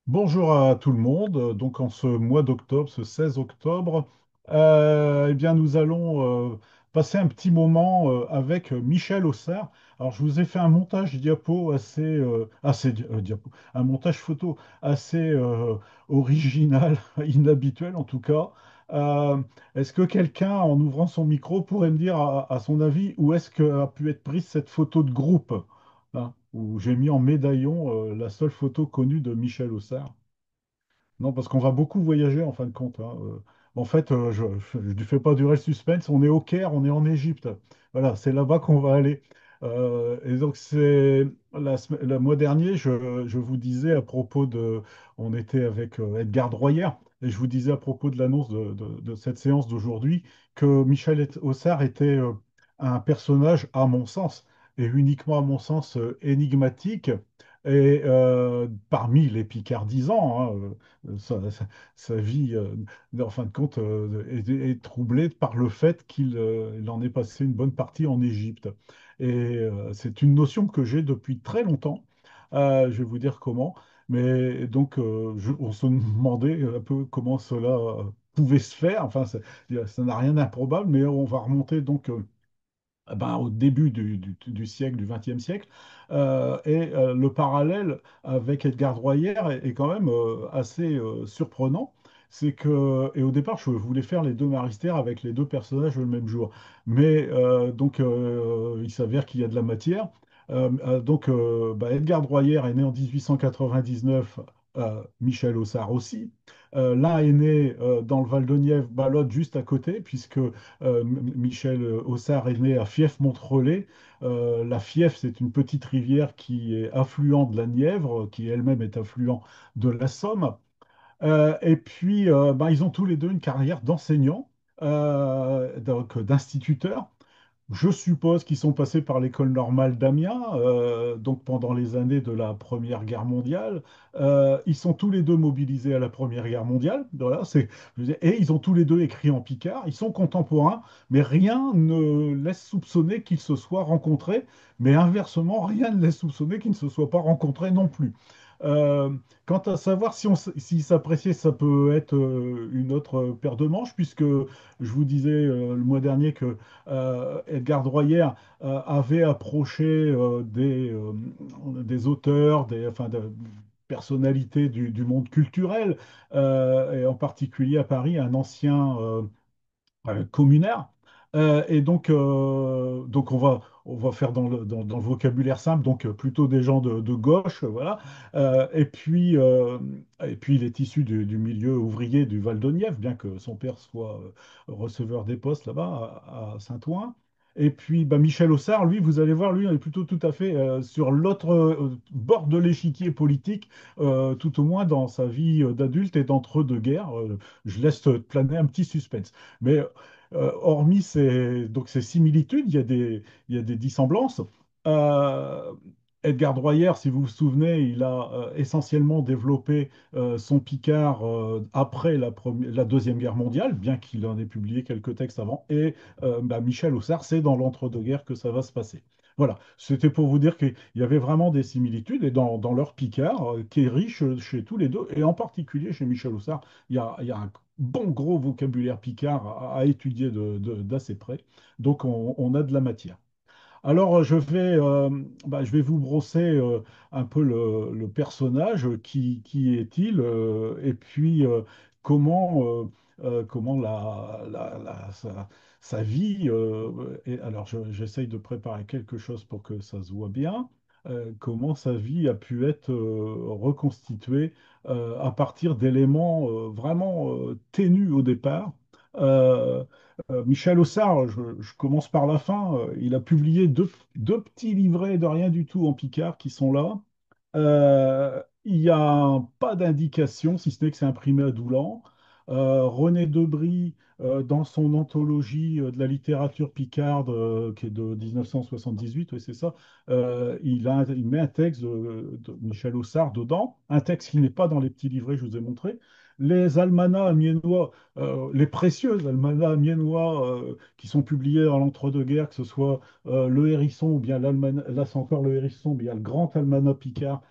Bonjour à tout le monde. Donc en ce mois d'octobre, ce 16 octobre, eh bien nous allons passer un petit moment avec Michel Auxerre. Alors je vous ai fait un montage diapo un montage photo assez original, inhabituel en tout cas. Euh, Est-ce que quelqu'un, en ouvrant son micro, pourrait me dire à son avis où est-ce qu'a pu être prise cette photo de groupe? Hein, où j'ai mis en médaillon la seule photo connue de Michel Auxerre. Non, parce qu'on va beaucoup voyager en fin de compte. Hein. En fait, je ne fais pas durer le suspense. On est au Caire, on est en Égypte. Voilà, c'est là-bas qu'on va aller. Et donc, c'est le mois dernier, je vous disais à propos de. On était avec Edgar Droyer, et je vous disais à propos de l'annonce de cette séance d'aujourd'hui que Auxerre était un personnage, à mon sens, et uniquement à mon sens, énigmatique. Et parmi les Picardisans, hein, sa vie, en fin de compte, est troublée par le fait qu'il en ait passé une bonne partie en Égypte. Et c'est une notion que j'ai depuis très longtemps. Je vais vous dire comment. Mais donc, on se demandait un peu comment cela pouvait se faire. Enfin, ça n'a rien d'improbable, mais on va remonter donc au début du siècle, du XXe siècle. Le parallèle avec Edgar Droyer est quand même assez surprenant. C'est que, et au départ, je voulais faire les deux Marister avec les deux personnages le même jour. Mais il s'avère qu'il y a de la matière. Edgar Droyer est né en 1899, Michel Aussard aussi. L'un est né dans le Val de Nièvre, l'autre juste à côté, puisque Michel Aussard est né à Fief-Montrellet. La Fief, c'est une petite rivière qui est affluent de la Nièvre, qui elle-même est affluent de la Somme. Ils ont tous les deux une carrière d'enseignants, donc d'instituteurs. Je suppose qu'ils sont passés par l'école normale d'Amiens, donc pendant les années de la Première Guerre mondiale. Ils sont tous les deux mobilisés à la Première Guerre mondiale. Voilà, et ils ont tous les deux écrit en picard. Ils sont contemporains, mais rien ne laisse soupçonner qu'ils se soient rencontrés. Mais inversement, rien ne laisse soupçonner qu'ils ne se soient pas rencontrés non plus. Euh, Quant à savoir s'ils s'appréciaient, ça peut être une autre paire de manches, puisque je vous disais le mois dernier que Edgar Droyer avait approché des auteurs, des personnalités du monde culturel, et en particulier à Paris, un ancien communaire. Donc on va faire dans le vocabulaire simple, donc plutôt des gens de gauche, voilà. Et puis il est issu du milieu ouvrier du Val-de-Nièvre, bien que son père soit receveur des postes là-bas à Saint-Ouen. Et puis Michel Aussard, lui, vous allez voir, lui, il est plutôt tout à fait sur l'autre bord de l'échiquier politique, tout au moins dans sa vie d'adulte et d'entre-deux-guerres. Je laisse planer un petit suspense. Mais hormis ces similitudes, il y a des dissemblances. Euh, Edgar Droyer, si vous vous souvenez, il a essentiellement développé son Picard après la Deuxième Guerre mondiale, bien qu'il en ait publié quelques textes avant. Et Michel Auxerre, c'est dans l'entre-deux-guerres que ça va se passer. Voilà, c'était pour vous dire qu'il y avait vraiment des similitudes et dans leur Picard, qui est riche chez tous les deux, et en particulier chez Michel Auxerre, il y a un bon gros vocabulaire picard à étudier d'assez près. Donc on a de la matière. Alors, je vais vous brosser un peu le personnage, qui est-il, et puis comment sa vie. Alors, j'essaye de préparer quelque chose pour que ça se voit bien. Comment sa vie a pu être reconstituée à partir d'éléments vraiment ténus au départ. Euh, Michel Aussard, je commence par la fin. Il a publié deux petits livrets de rien du tout en Picard qui sont là. Il n'y a pas d'indication, si ce n'est que c'est imprimé à Doulan. René Debris, dans son anthologie de la littérature picarde, qui est de 1978, oui, c'est ça, il met un texte de Michel Aussard dedans, un texte qui n'est pas dans les petits livrets que je vous ai montrés. Les almanachs amiénois, les précieux almanachs amiénois qui sont publiés dans l'entre-deux-guerres, que ce soit Le Hérisson ou bien l'almanach, là c'est encore Le Hérisson, mais il y a le Grand Almanach Picard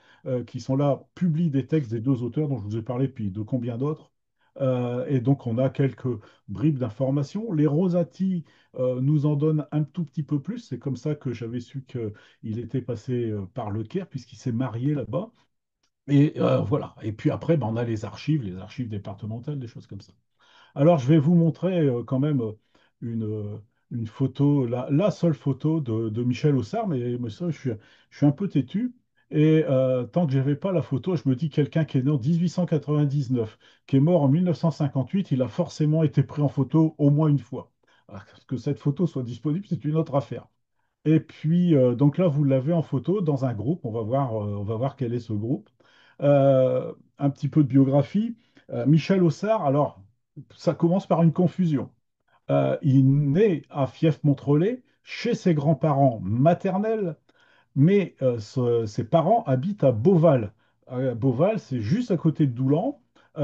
qui sont là, publient des textes des deux auteurs dont je vous ai parlé, puis de combien d'autres. Et donc, on a quelques bribes d'informations. Les Rosati nous en donnent un tout petit peu plus. C'est comme ça que j'avais su qu'il était passé par le Caire, puisqu'il s'est marié là-bas. Et voilà. Et puis après, ben, on a les archives départementales, des choses comme ça. Alors, je vais vous montrer quand même une, euh, une photo, la seule photo de Michel Aussard, mais ça, je suis un peu têtu. Et tant que je n'avais pas la photo, je me dis quelqu'un qui est né en 1899, qui est mort en 1958, il a forcément été pris en photo au moins une fois. Alors, que cette photo soit disponible, c'est une autre affaire. Et puis, donc là, vous l'avez en photo dans un groupe. On va voir quel est ce groupe. Un petit peu de biographie. Michel Aussard, alors, ça commence par une confusion. Il naît à Fief-Montrelet chez ses grands-parents maternels, mais ses parents habitent à Beauval. Beauval, c'est juste à côté de Doulan.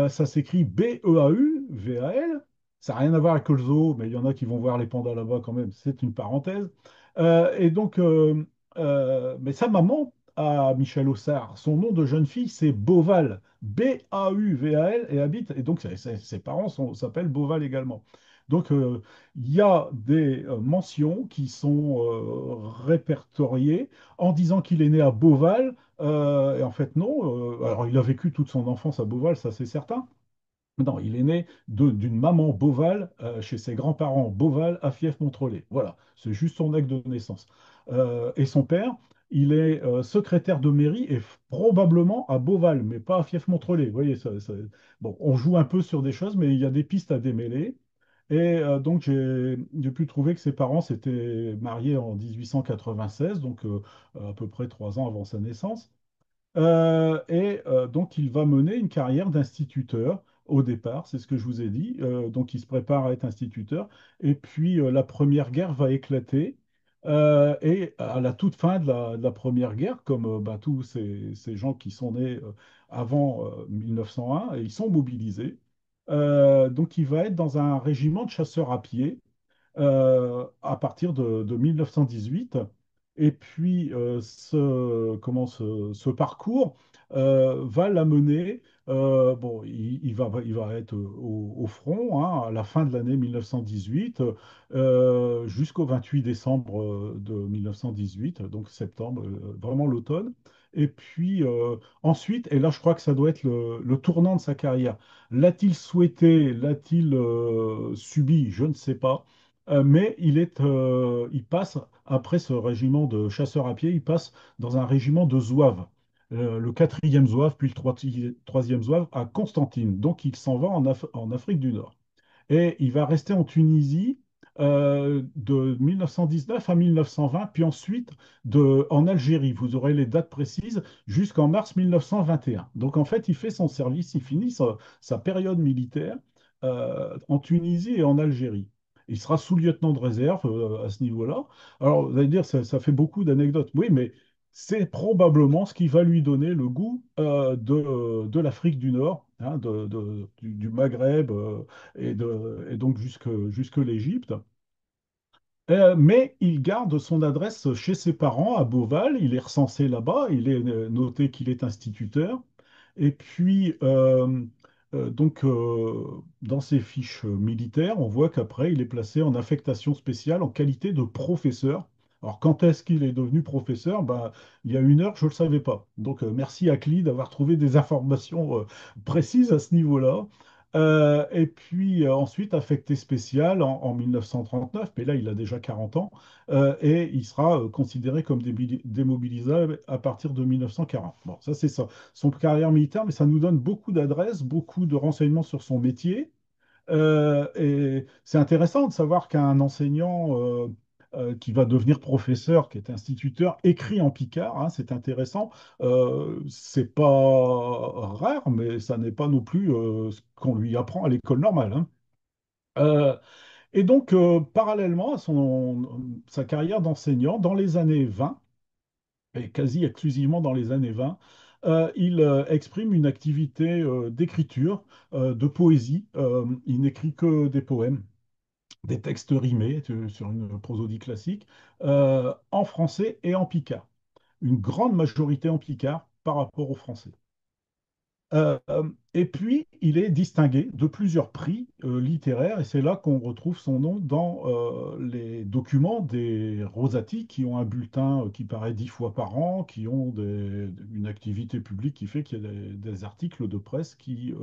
Ça s'écrit Beauval. Ça n'a rien à voir avec le zoo, mais il y en a qui vont voir les pandas là-bas quand même. C'est une parenthèse. Et donc, mais sa maman, à Michel Aussard, son nom de jeune fille, c'est Beauval. Beauval, et habite. Et donc, ses parents s'appellent Beauval également. Donc, il y a des mentions qui sont répertoriées en disant qu'il est né à Beauval. Et en fait, non. Alors, il a vécu toute son enfance à Beauval, ça c'est certain. Non, il est né d'une maman Beauval chez ses grands-parents Beauval à Fief-Montrelet. Voilà, c'est juste son acte de naissance. Et son père, il est secrétaire de mairie et probablement à Beauval, mais pas à Fief-Montrelet. Vous voyez, bon, on joue un peu sur des choses, mais il y a des pistes à démêler. Et donc, j'ai pu trouver que ses parents s'étaient mariés en 1896, donc à peu près 3 ans avant sa naissance. Donc, il va mener une carrière d'instituteur au départ, c'est ce que je vous ai dit. Donc, il se prépare à être instituteur. Et puis, la Première Guerre va éclater. Et à la toute fin de la Première Guerre, comme bah, tous ces gens qui sont nés avant 1901, et ils sont mobilisés. Donc, il va être dans un régiment de chasseurs à pied à partir de 1918. Et puis, ce parcours va l'amener. Bon, il va être au front hein, à la fin de l'année 1918 jusqu'au 28 décembre de 1918, donc septembre, vraiment l'automne. Et puis ensuite, et là je crois que ça doit être le tournant de sa carrière. L'a-t-il souhaité, l'a-t-il subi? Je ne sais pas. Mais il passe, après ce régiment de chasseurs à pied, il passe dans un régiment de zouaves, le quatrième zouave, puis le troisième zouave à Constantine. Donc il s'en va en Afrique du Nord. Et il va rester en Tunisie de 1919 à 1920, puis ensuite en Algérie. Vous aurez les dates précises jusqu'en mars 1921. Donc en fait, il fait son service, il finit sa période militaire en Tunisie et en Algérie. Il sera sous-lieutenant de réserve à ce niveau-là. Alors, vous allez dire, ça fait beaucoup d'anecdotes. Oui, mais c'est probablement ce qui va lui donner le goût de l'Afrique du Nord, hein, du Maghreb et donc jusque l'Égypte. Mais il garde son adresse chez ses parents à Beauval, il est recensé là-bas, il est noté qu'il est instituteur. Et puis, dans ses fiches militaires, on voit qu'après, il est placé en affectation spéciale en qualité de professeur. Alors, quand est-ce qu'il est devenu professeur? Ben, il y a 1 heure, je ne le savais pas. Donc, merci à CLI d'avoir trouvé des informations précises à ce niveau-là. Et puis ensuite affecté spécial en 1939, mais là il a déjà 40 ans, et il sera considéré comme démobilisable à partir de 1940. Bon, ça c'est ça, son carrière militaire, mais ça nous donne beaucoup d'adresses, beaucoup de renseignements sur son métier. Et c'est intéressant de savoir qu'un enseignant qui va devenir professeur, qui est instituteur, écrit en picard, hein, c'est intéressant. C'est pas rare, mais ça n'est pas non plus ce qu'on lui apprend à l'école normale, hein. Euh, et donc, parallèlement à sa carrière d'enseignant, dans les années 20, et quasi exclusivement dans les années 20, il exprime une activité d'écriture, de poésie. Il n'écrit que des poèmes, des textes rimés sur une prosodie classique, en français et en picard. Une grande majorité en picard, par rapport aux Français. Et puis, il est distingué de plusieurs prix littéraires, et c'est là qu'on retrouve son nom dans les documents des Rosati, qui ont un bulletin qui paraît 10 fois par an, qui ont une activité publique qui fait qu'il y a des articles de presse qui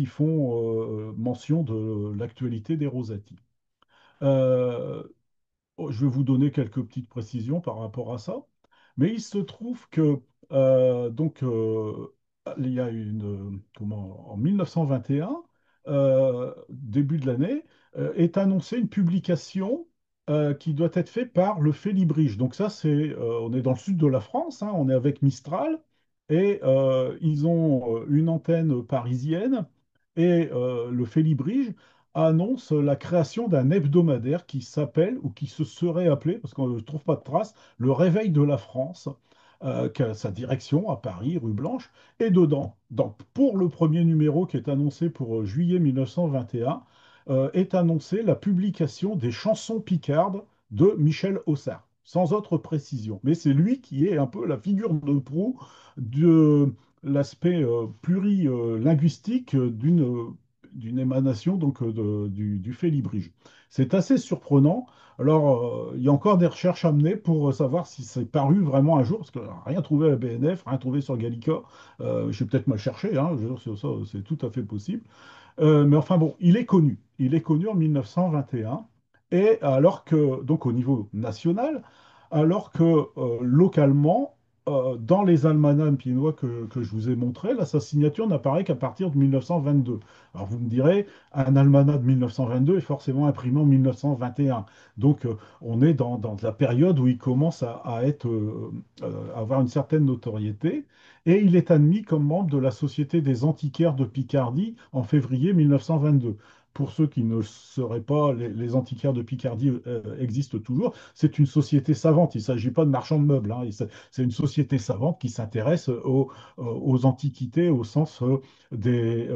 font mention de l'actualité des Rosati. Euh, Oh, je vais vous donner quelques petites précisions par rapport à ça. Mais il se trouve que il y a en 1921, début de l'année, est annoncée une publication qui doit être faite par le Félibrige. Donc ça, on est dans le sud de la France, hein, on est avec Mistral, et ils ont une antenne parisienne, et le Félibrige annonce la création d'un hebdomadaire qui s'appelle, ou qui se serait appelé, parce qu'on ne trouve pas de trace, Le Réveil de la France, qui a sa direction à Paris, rue Blanche. Et dedans, pour le premier numéro qui est annoncé pour juillet 1921, est annoncée la publication des chansons picardes de Michel Auxerre, sans autre précision. Mais c'est lui qui est un peu la figure de proue de l'aspect plurilinguistique d'une émanation du Félibrige. C'est assez surprenant. Alors, il y a encore des recherches à mener pour savoir si c'est paru vraiment un jour, parce que rien trouvé à BNF, rien trouvé sur Gallica. J'ai peut-être mal cherché, hein, je veux dire, c'est tout à fait possible. Mais enfin bon, il est connu. Il est connu en 1921. Et alors que, donc au niveau national, alors que localement, dans les almanachs pinois que je vous ai montrés, là, sa signature n'apparaît qu'à partir de 1922. Alors vous me direz, un almanach de 1922 est forcément imprimé en 1921. Donc on est dans la période où il commence à avoir une certaine notoriété. Et il est admis comme membre de la Société des antiquaires de Picardie en février 1922. Pour ceux qui ne le sauraient pas, les antiquaires de Picardie existent toujours. C'est une société savante. Il ne s'agit pas de marchands de meubles, hein. C'est une société savante qui s'intéresse aux antiquités au sens des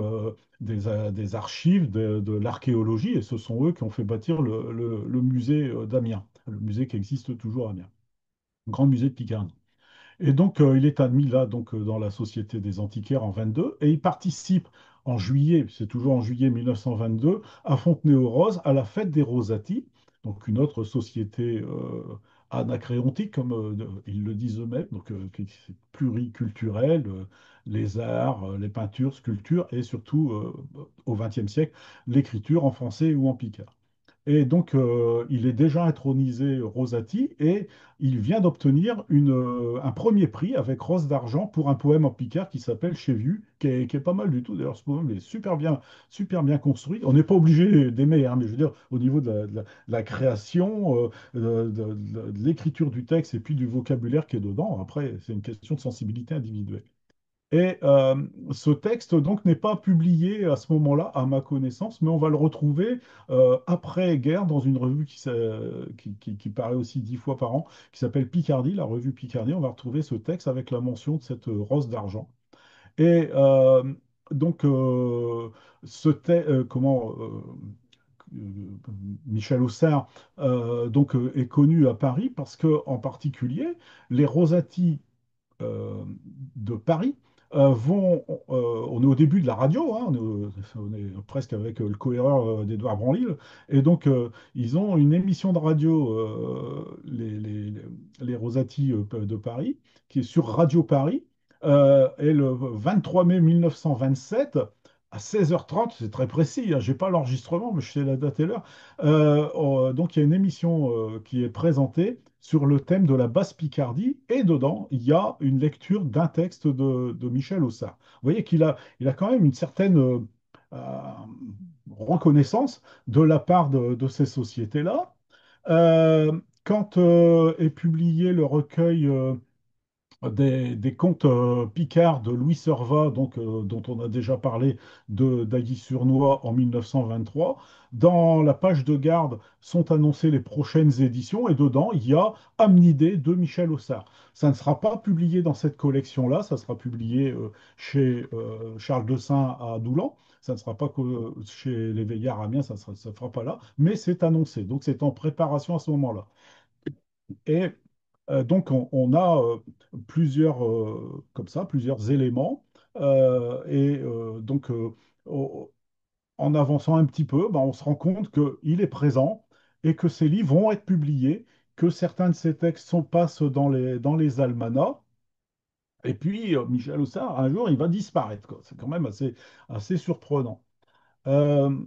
archives, de l'archéologie. Et ce sont eux qui ont fait bâtir le musée d'Amiens, le musée qui existe toujours à Amiens, grand musée de Picardie. Et donc, il est admis là, donc, dans la Société des antiquaires en 22, et il participe en juillet, c'est toujours en juillet 1922, à Fontenay-aux-Roses, à la fête des Rosati, donc une autre société anacréontique, comme ils le disent eux-mêmes, donc qui est pluriculturelle, les arts, les peintures, sculptures, et surtout, au XXe siècle, l'écriture en français ou en picard. Et donc, il est déjà intronisé Rosati et il vient d'obtenir un premier prix avec Rose d'argent pour un poème en picard qui s'appelle Chévu, qui est pas mal du tout. D'ailleurs, ce poème est super bien construit. On n'est pas obligé d'aimer, hein, mais je veux dire, au niveau de la création, de l'écriture du texte et puis du vocabulaire qui est dedans, après, c'est une question de sensibilité individuelle. Et ce texte donc n'est pas publié à ce moment-là, à ma connaissance, mais on va le retrouver après-guerre dans une revue qui paraît aussi 10 fois par an, qui s'appelle Picardie, la revue Picardie. On va retrouver ce texte avec la mention de cette rose d'argent. Et donc, Michel Auxerre est connu à Paris parce que, en particulier, les Rosati euh, de Paris on est au début de la radio, hein, on est presque avec le cohéreur d'Édouard Branly, et donc ils ont une émission de radio, les Rosati de Paris, qui est sur Radio Paris, et le 23 mai 1927, à 16h30, c'est très précis, hein, je n'ai pas l'enregistrement, mais je sais la date et l'heure, donc il y a une émission qui est présentée sur le thème de la Basse-Picardie, et dedans, il y a une lecture d'un texte de Michel Auxardt. Vous voyez qu'il a quand même une certaine euh, reconnaissance de la part de ces sociétés-là. Quand est publié le recueil des contes picards de Louis Servat, donc, dont on a déjà parlé, de d'Ailly-sur-Noye en 1923. Dans la page de garde sont annoncées les prochaines éditions et dedans, il y a Amnidée de Michel Auxardt. Ça ne sera pas publié dans cette collection-là, ça sera publié chez Charles Dessin à Doulan. Ça ne sera pas chez les Veillards à Amiens, ça ne se fera pas là, mais c'est annoncé. Donc c'est en préparation à ce moment-là. Et Donc on a plusieurs, comme ça, plusieurs éléments. Au- En avançant un petit peu, ben, on se rend compte qu'il est présent et que ces livres vont être publiés, que certains de ces textes passent dans les almanachs. Et puis, Michel Auxard, un jour, il va disparaître, quoi. C'est quand même assez surprenant. Euh,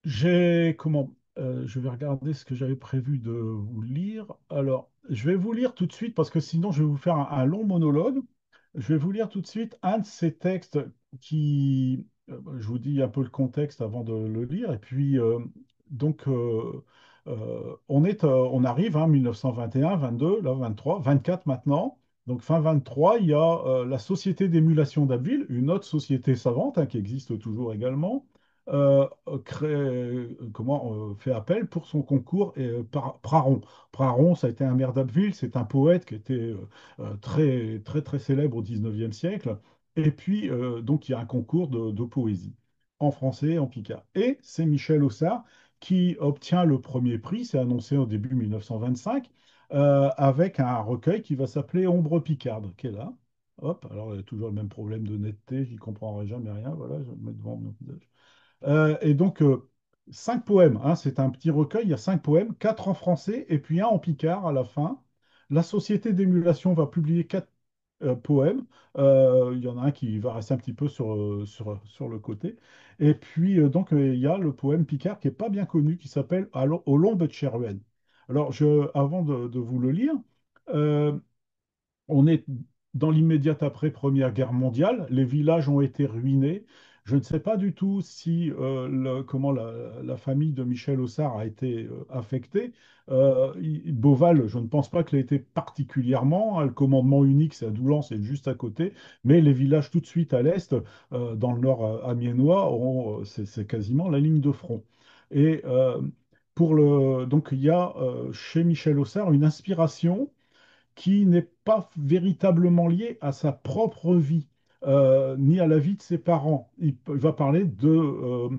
je vais regarder ce que j'avais prévu de vous lire. Alors, je vais vous lire tout de suite, parce que sinon, je vais vous faire un long monologue. Je vais vous lire tout de suite un de ces textes je vous dis un peu le contexte avant de le lire. Et puis, donc, on arrive, hein, 1921, 22, là, 23, 24 maintenant. Donc, fin 23, il y a la Société d'émulation d'Abbeville, une autre société savante, hein, qui existe toujours également, fait appel pour son concours Praron. Praron, ça a été un maire d'Abbeville, c'est un poète qui était très, très, très célèbre au 19e siècle. Et puis, donc, il y a un concours de poésie en français et en picard. Et c'est Michel Aussard qui obtient le premier prix, c'est annoncé au début 1925, avec un recueil qui va s'appeler Ombre picarde, qui est là. Hop, alors il y a toujours le même problème de netteté, j'y comprendrai jamais rien. Voilà, je vais me mettre devant mon visage. Et donc, 5 poèmes, hein, c'est un petit recueil, il y a 5 poèmes, quatre en français et puis un en picard à la fin. La Société d'émulation va publier 4 poèmes. Il y en a un qui va rester un petit peu sur le côté. Et puis, il y a le poème picard qui n'est pas bien connu, qui s'appelle Au Lombe de Cheruène. Alors, avant de vous le lire, euh, on est dans l'immédiat après Première Guerre mondiale. Les villages ont été ruinés. Je ne sais pas du tout si comment la famille de Michel Aussard a été affectée. Beauval, je ne pense pas qu'elle ait été particulièrement, hein. Le commandement unique, c'est à Doulan, c'est juste à côté. Mais les villages tout de suite à l'est, dans le nord amiénois, c'est quasiment la ligne de front. Et donc il y a chez Michel Aussard une inspiration qui n'est pas véritablement lié à sa propre vie, ni à la vie de ses parents. Il va parler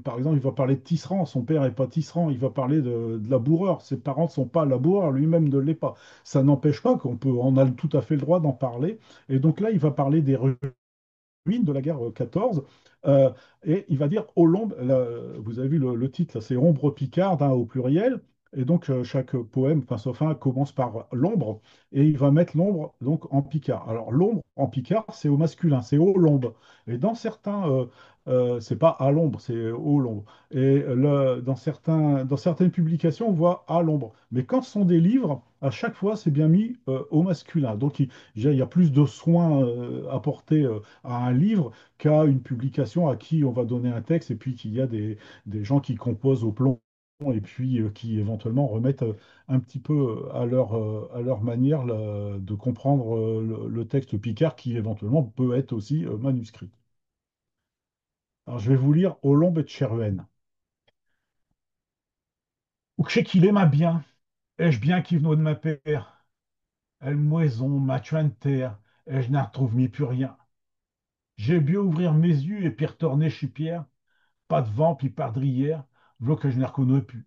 par exemple, il va parler de Tisserand. Son père n'est pas Tisserand. Il va parler de laboureur. Ses parents ne sont pas laboureurs. Lui-même ne l'est pas. Ça n'empêche pas on a tout à fait le droit d'en parler. Et donc là, il va parler des ruines de la guerre 14. euh, et il va dire au Lombe, là, vous avez vu le titre, là, c'est Ombre picarde, hein, au pluriel. Et donc chaque poème, enfin sauf un, commence par l'ombre, et il va mettre l'ombre donc en picard. Alors l'ombre en picard, c'est au masculin, c'est au Lombe. Et c'est pas à l'ombre, c'est au Lombe. Et dans certaines publications, on voit à l'ombre. Mais quand ce sont des livres, à chaque fois, c'est bien mis au masculin. Donc il y a plus de soins apportés à un livre qu'à une publication à qui on va donner un texte et puis qu'il y a des gens qui composent au plomb et puis qui éventuellement remettent un petit peu à leur manière de comprendre le texte Picard qui éventuellement peut être aussi manuscrit. Alors je vais vous lire Olombe et Tcheruène. Ou que qu'il aima bien, ai-je bien qui venait de ma père, elle moison, ma terre, et je n'en retrouve mi plus rien. J'ai bien ouvrir mes yeux et puis retourner chez Pierre, pas de vent, puis pas de rivière, v'là que je ne reconnais plus.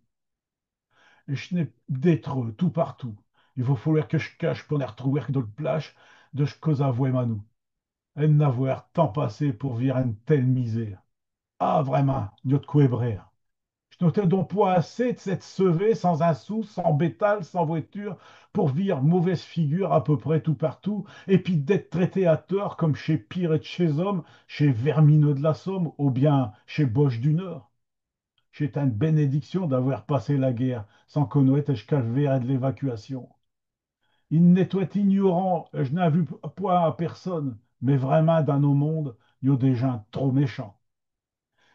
Et je n'ai d'être tout partout. Il va falloir que je cache pour ne retrouver que d'autres plages de ce que avouer manou. Et n'avoir tant passé pour vivre une telle misère. Ah, vraiment, n'y a de quoi ébrer. Je n'étais donc pas assez de s'être sauvé sans un sou, sans bétal, sans voiture, pour vivre mauvaise figure à peu près tout partout, et puis d'être traité à tort comme chez Pire et de chez Homme, chez Vermineux de la Somme, ou bien chez Boche du Nord. J'ai une bénédiction d'avoir passé la guerre sans connaître ce calvaire et de l'évacuation. Il n'était ignorant, je n'ai vu point à personne, mais vraiment dans nos mondes, il y a des gens trop méchants.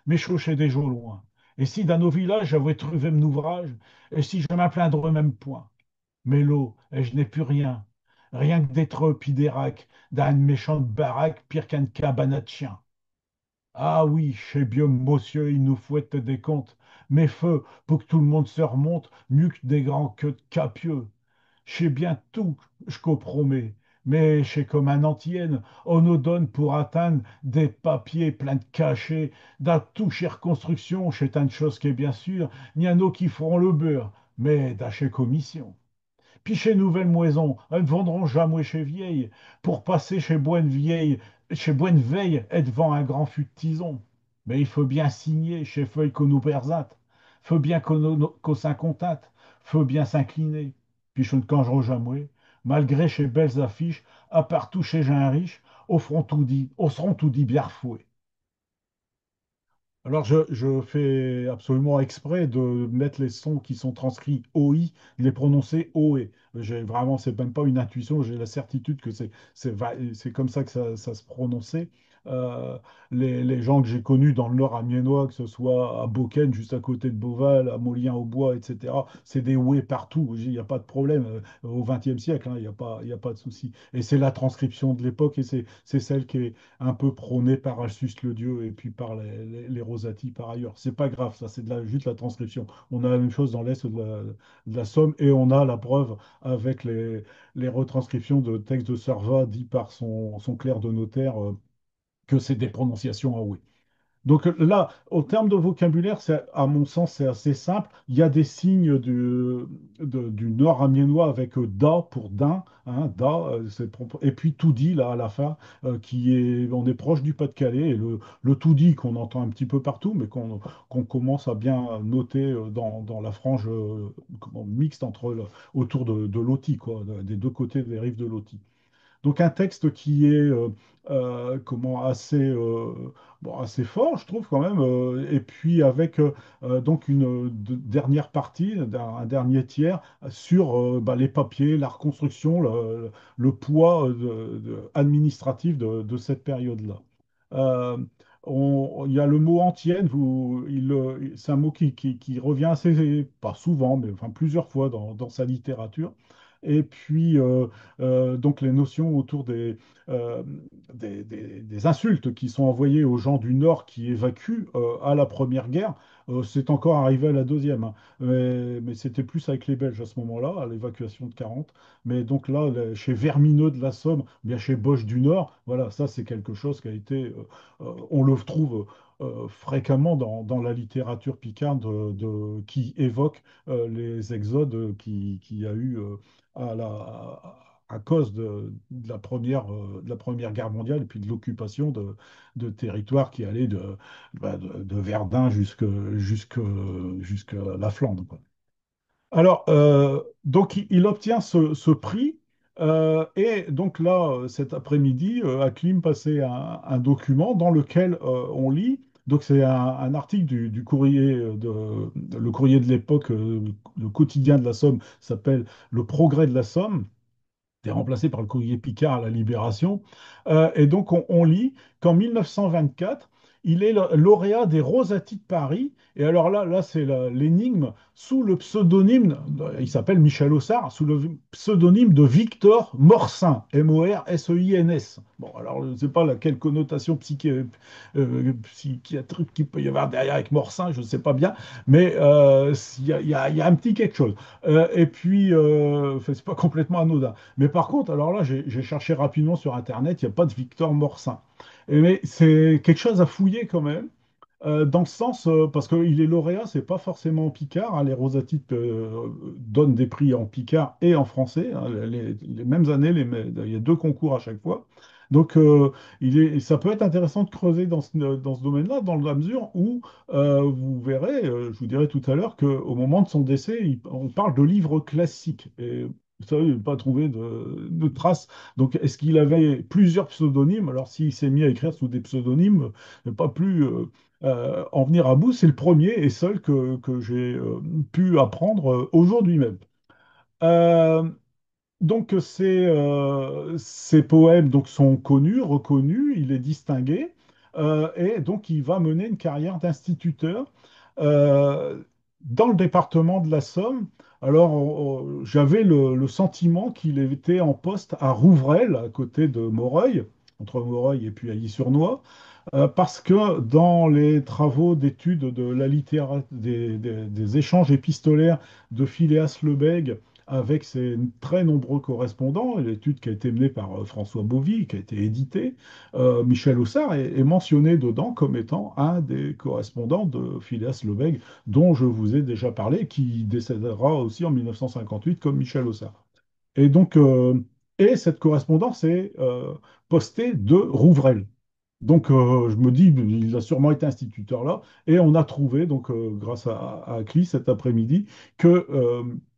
Méchants chez des gens loin. Et si dans nos villages j'avais trouvé mon ouvrage, et si je m'en plaindrais même point. Mais l'eau, et je n'ai plus rien. Rien que des tropes des racks, dans une méchante baraque, pire qu'un cabane de chien. Ah oui, chez bien monsieur, il nous fouette des comptes. Mais feu, pour que tout le monde se remonte, mieux que des grands queues de capieux. Chez bien tout, je compromets. Mais chez comme un antienne, on nous donne pour atteindre des papiers pleins de cachets. Dans tout chez reconstruction, chez tant de choses qui est bien sûr, il y en a qui feront le beurre, mais d'achet commission. Puis chez Nouvelle Moison, elles ne vendront jamais chez Vieille, pour passer chez Bonne Vieille, chez Bonne Veille, et devant un grand fût de tison. Mais il faut bien signer chez Feuille qu'on nous persate, faut bien qu'on s'incontate, faut bien s'incliner. Puis je ne cangerai jamais, malgré chez belles affiches, à partout chez un riche, au front tout dit, au seront tout dit bien refoué. Alors, je fais absolument exprès de mettre les sons qui sont transcrits OI, de les prononcer OE. J'ai vraiment, c'est même pas une intuition, j'ai la certitude que c'est comme ça que ça se prononçait. Euh, les gens que j'ai connus dans le Nord amiénois, que ce soit à Beaucaire, juste à côté de Beauval, à Molien-au-Bois, etc., c'est des OE partout. Il n'y a pas de problème. Au XXe siècle, hein, il y a pas de souci. Et c'est la transcription de l'époque et c'est celle qui est un peu prôné par Alsus le Dieu et puis par les Rosati par ailleurs. C'est pas grave, ça, c'est juste la transcription. On a la même chose dans l'Est de la Somme et on a la preuve avec les retranscriptions de textes de Servat dit par son clerc de notaire que c'est des prononciations à oui. Donc là, au terme de vocabulaire, à mon sens, c'est assez simple. Il y a des signes du nord amiénois avec da pour din, hein, da, et puis tout dit là à la fin, on est proche du Pas-de-Calais, et le tout dit qu'on entend un petit peu partout, mais qu'on commence à bien noter dans la frange mixte autour de l'Oti, quoi, des deux côtés des rives de l'Oti. Donc un texte qui est bon, assez fort, je trouve quand même, et puis avec donc une dernière partie, un dernier tiers sur bah, les papiers, la reconstruction, le poids administratif de cette période-là. Euh, il y a le mot antienne, c'est un mot qui revient assez, pas souvent, mais enfin plusieurs fois dans sa littérature. Et puis, donc les notions autour euh, des insultes qui sont envoyées aux gens du Nord qui évacuent à la Première Guerre, c'est encore arrivé à la Deuxième, hein. Mais c'était plus avec les Belges à ce moment-là, à l'évacuation de 40. Mais donc là, chez Vermineux de la Somme, bien chez Boche du Nord, voilà, ça c'est quelque chose qui a été, on le trouve fréquemment dans la littérature picarde qui évoque les exodes qui a eu à cause de la Première Guerre mondiale et puis de l'occupation de territoires qui allaient de Verdun jusque la Flandre, quoi. Alors, donc, il obtient ce prix. Et donc là, cet après-midi, Hakim passait un document dans lequel on lit. Donc, c'est un article du courrier, le courrier de l'époque, le quotidien de la Somme, s'appelle Le Progrès de la Somme. C'était remplacé par le courrier Picard à la Libération. Et donc, on lit qu'en 1924, il est lauréat des Rosati de Paris. Et alors là c'est l'énigme, sous le pseudonyme, il s'appelle Michel Aussard, sous le pseudonyme de Victor Morsin, Morsens. Bon, alors je ne sais pas quelle connotation psychiatrique qu'il peut y avoir derrière avec Morsin, je ne sais pas bien, mais il y a un petit quelque chose. Et puis, enfin, c'est pas complètement anodin. Mais par contre, alors là, j'ai cherché rapidement sur Internet, il n'y a pas de Victor Morsin. Mais c'est quelque chose à fouiller quand même, dans le sens, parce qu'il est lauréat, c'est pas forcément en Picard, hein, les Rosati donnent des prix en Picard et en français, hein, les mêmes années, il y a deux concours à chaque fois. Donc, ça peut être intéressant de creuser dans ce domaine-là, dans la mesure où vous verrez, je vous dirai tout à l'heure, qu'au moment de son décès, on parle de livres classiques. Et ça, il n'a pas trouvé de traces. Donc, est-ce qu'il avait plusieurs pseudonymes? Alors, s'il s'est mis à écrire sous des pseudonymes, pas plus en venir à bout. C'est le premier et seul que j'ai pu apprendre aujourd'hui même. Euh, donc ces poèmes donc, sont connus, reconnus, il est distingué, et donc il va mener une carrière d'instituteur euh, dans le département de la Somme. Alors j'avais le sentiment qu'il était en poste à Rouvray, à côté de Moreuil, entre Moreuil et puis Ailly-sur-Noix, parce que dans les travaux d'études de la littérature, des échanges épistolaires de Phileas Lebègue avec ses très nombreux correspondants, l'étude qui a été menée par François Bovy, qui a été éditée, Michel Aussard est mentionné dedans comme étant un des correspondants de Phileas Lebègue, dont je vous ai déjà parlé, qui décédera aussi en 1958 comme Michel Aussard. Et donc, et cette correspondance est postée de Rouvreil. Donc, je me dis, il a sûrement été instituteur là. Et on a trouvé, donc, grâce à Cli cet après-midi, que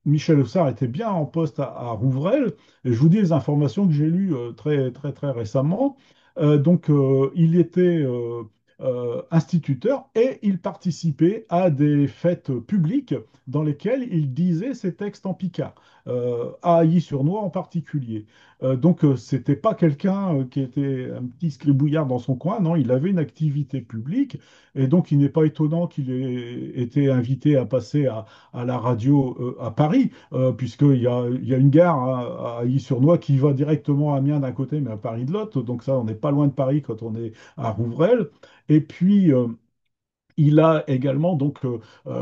Michel Auxard était bien en poste à Rouvreil. Et je vous dis les informations que j'ai lues très, très, très récemment. Donc, il était instituteur et il participait à des fêtes publiques dans lesquelles il disait ses textes en picard, à Ailly-sur-Noix en particulier. Donc, c'était pas quelqu'un qui était un petit scribouillard dans son coin, non, il avait une activité publique, et donc il n'est pas étonnant qu'il ait été invité à passer à la radio à Paris, puisqu'il y a une gare à Ailly-sur-Noix qui va directement à Amiens d'un côté, mais à Paris de l'autre, donc ça, on n'est pas loin de Paris quand on est à Rouvreil. Et puis, il a également donc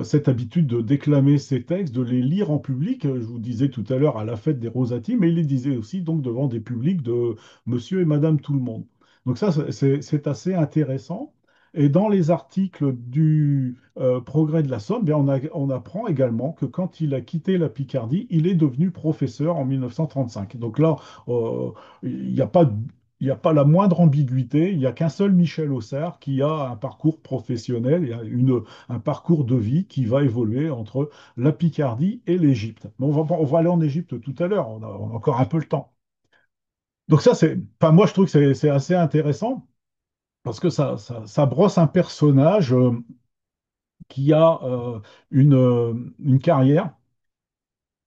cette habitude de déclamer ses textes, de les lire en public. Je vous disais tout à l'heure à la fête des Rosati, mais il les disait aussi donc devant des publics de Monsieur et Madame tout le monde. Donc ça, c'est assez intéressant. Et dans les articles du Progrès de la Somme, bien, on apprend également que quand il a quitté la Picardie, il est devenu professeur en 1935. Donc là, euh, il n'y a pas il n'y a pas la moindre ambiguïté, il n'y a qu'un seul Michel Auxerre qui a un parcours professionnel et un parcours de vie qui va évoluer entre la Picardie et l'Égypte. Mais on va aller en Égypte tout à l'heure, on a encore un peu le temps. Donc ça, enfin, moi je trouve que c'est assez intéressant parce que ça brosse un personnage qui a une carrière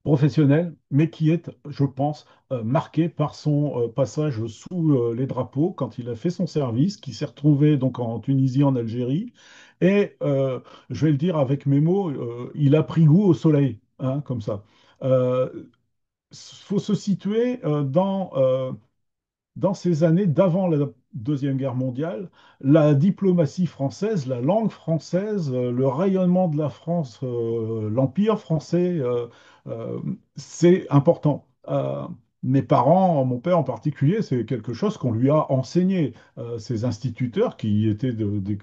professionnel, mais qui est, je pense, marqué par son passage sous les drapeaux quand il a fait son service, qui s'est retrouvé donc en Tunisie, en Algérie, et je vais le dire avec mes mots, il a pris goût au soleil, hein, comme ça. Il faut se situer dans ces années d'avant la Deuxième Guerre mondiale, la diplomatie française, la langue française, le rayonnement de la France, l'Empire français, euh, c'est important. Mes parents, mon père en particulier, c'est quelque chose qu'on lui a enseigné. Ces instituteurs qui étaient des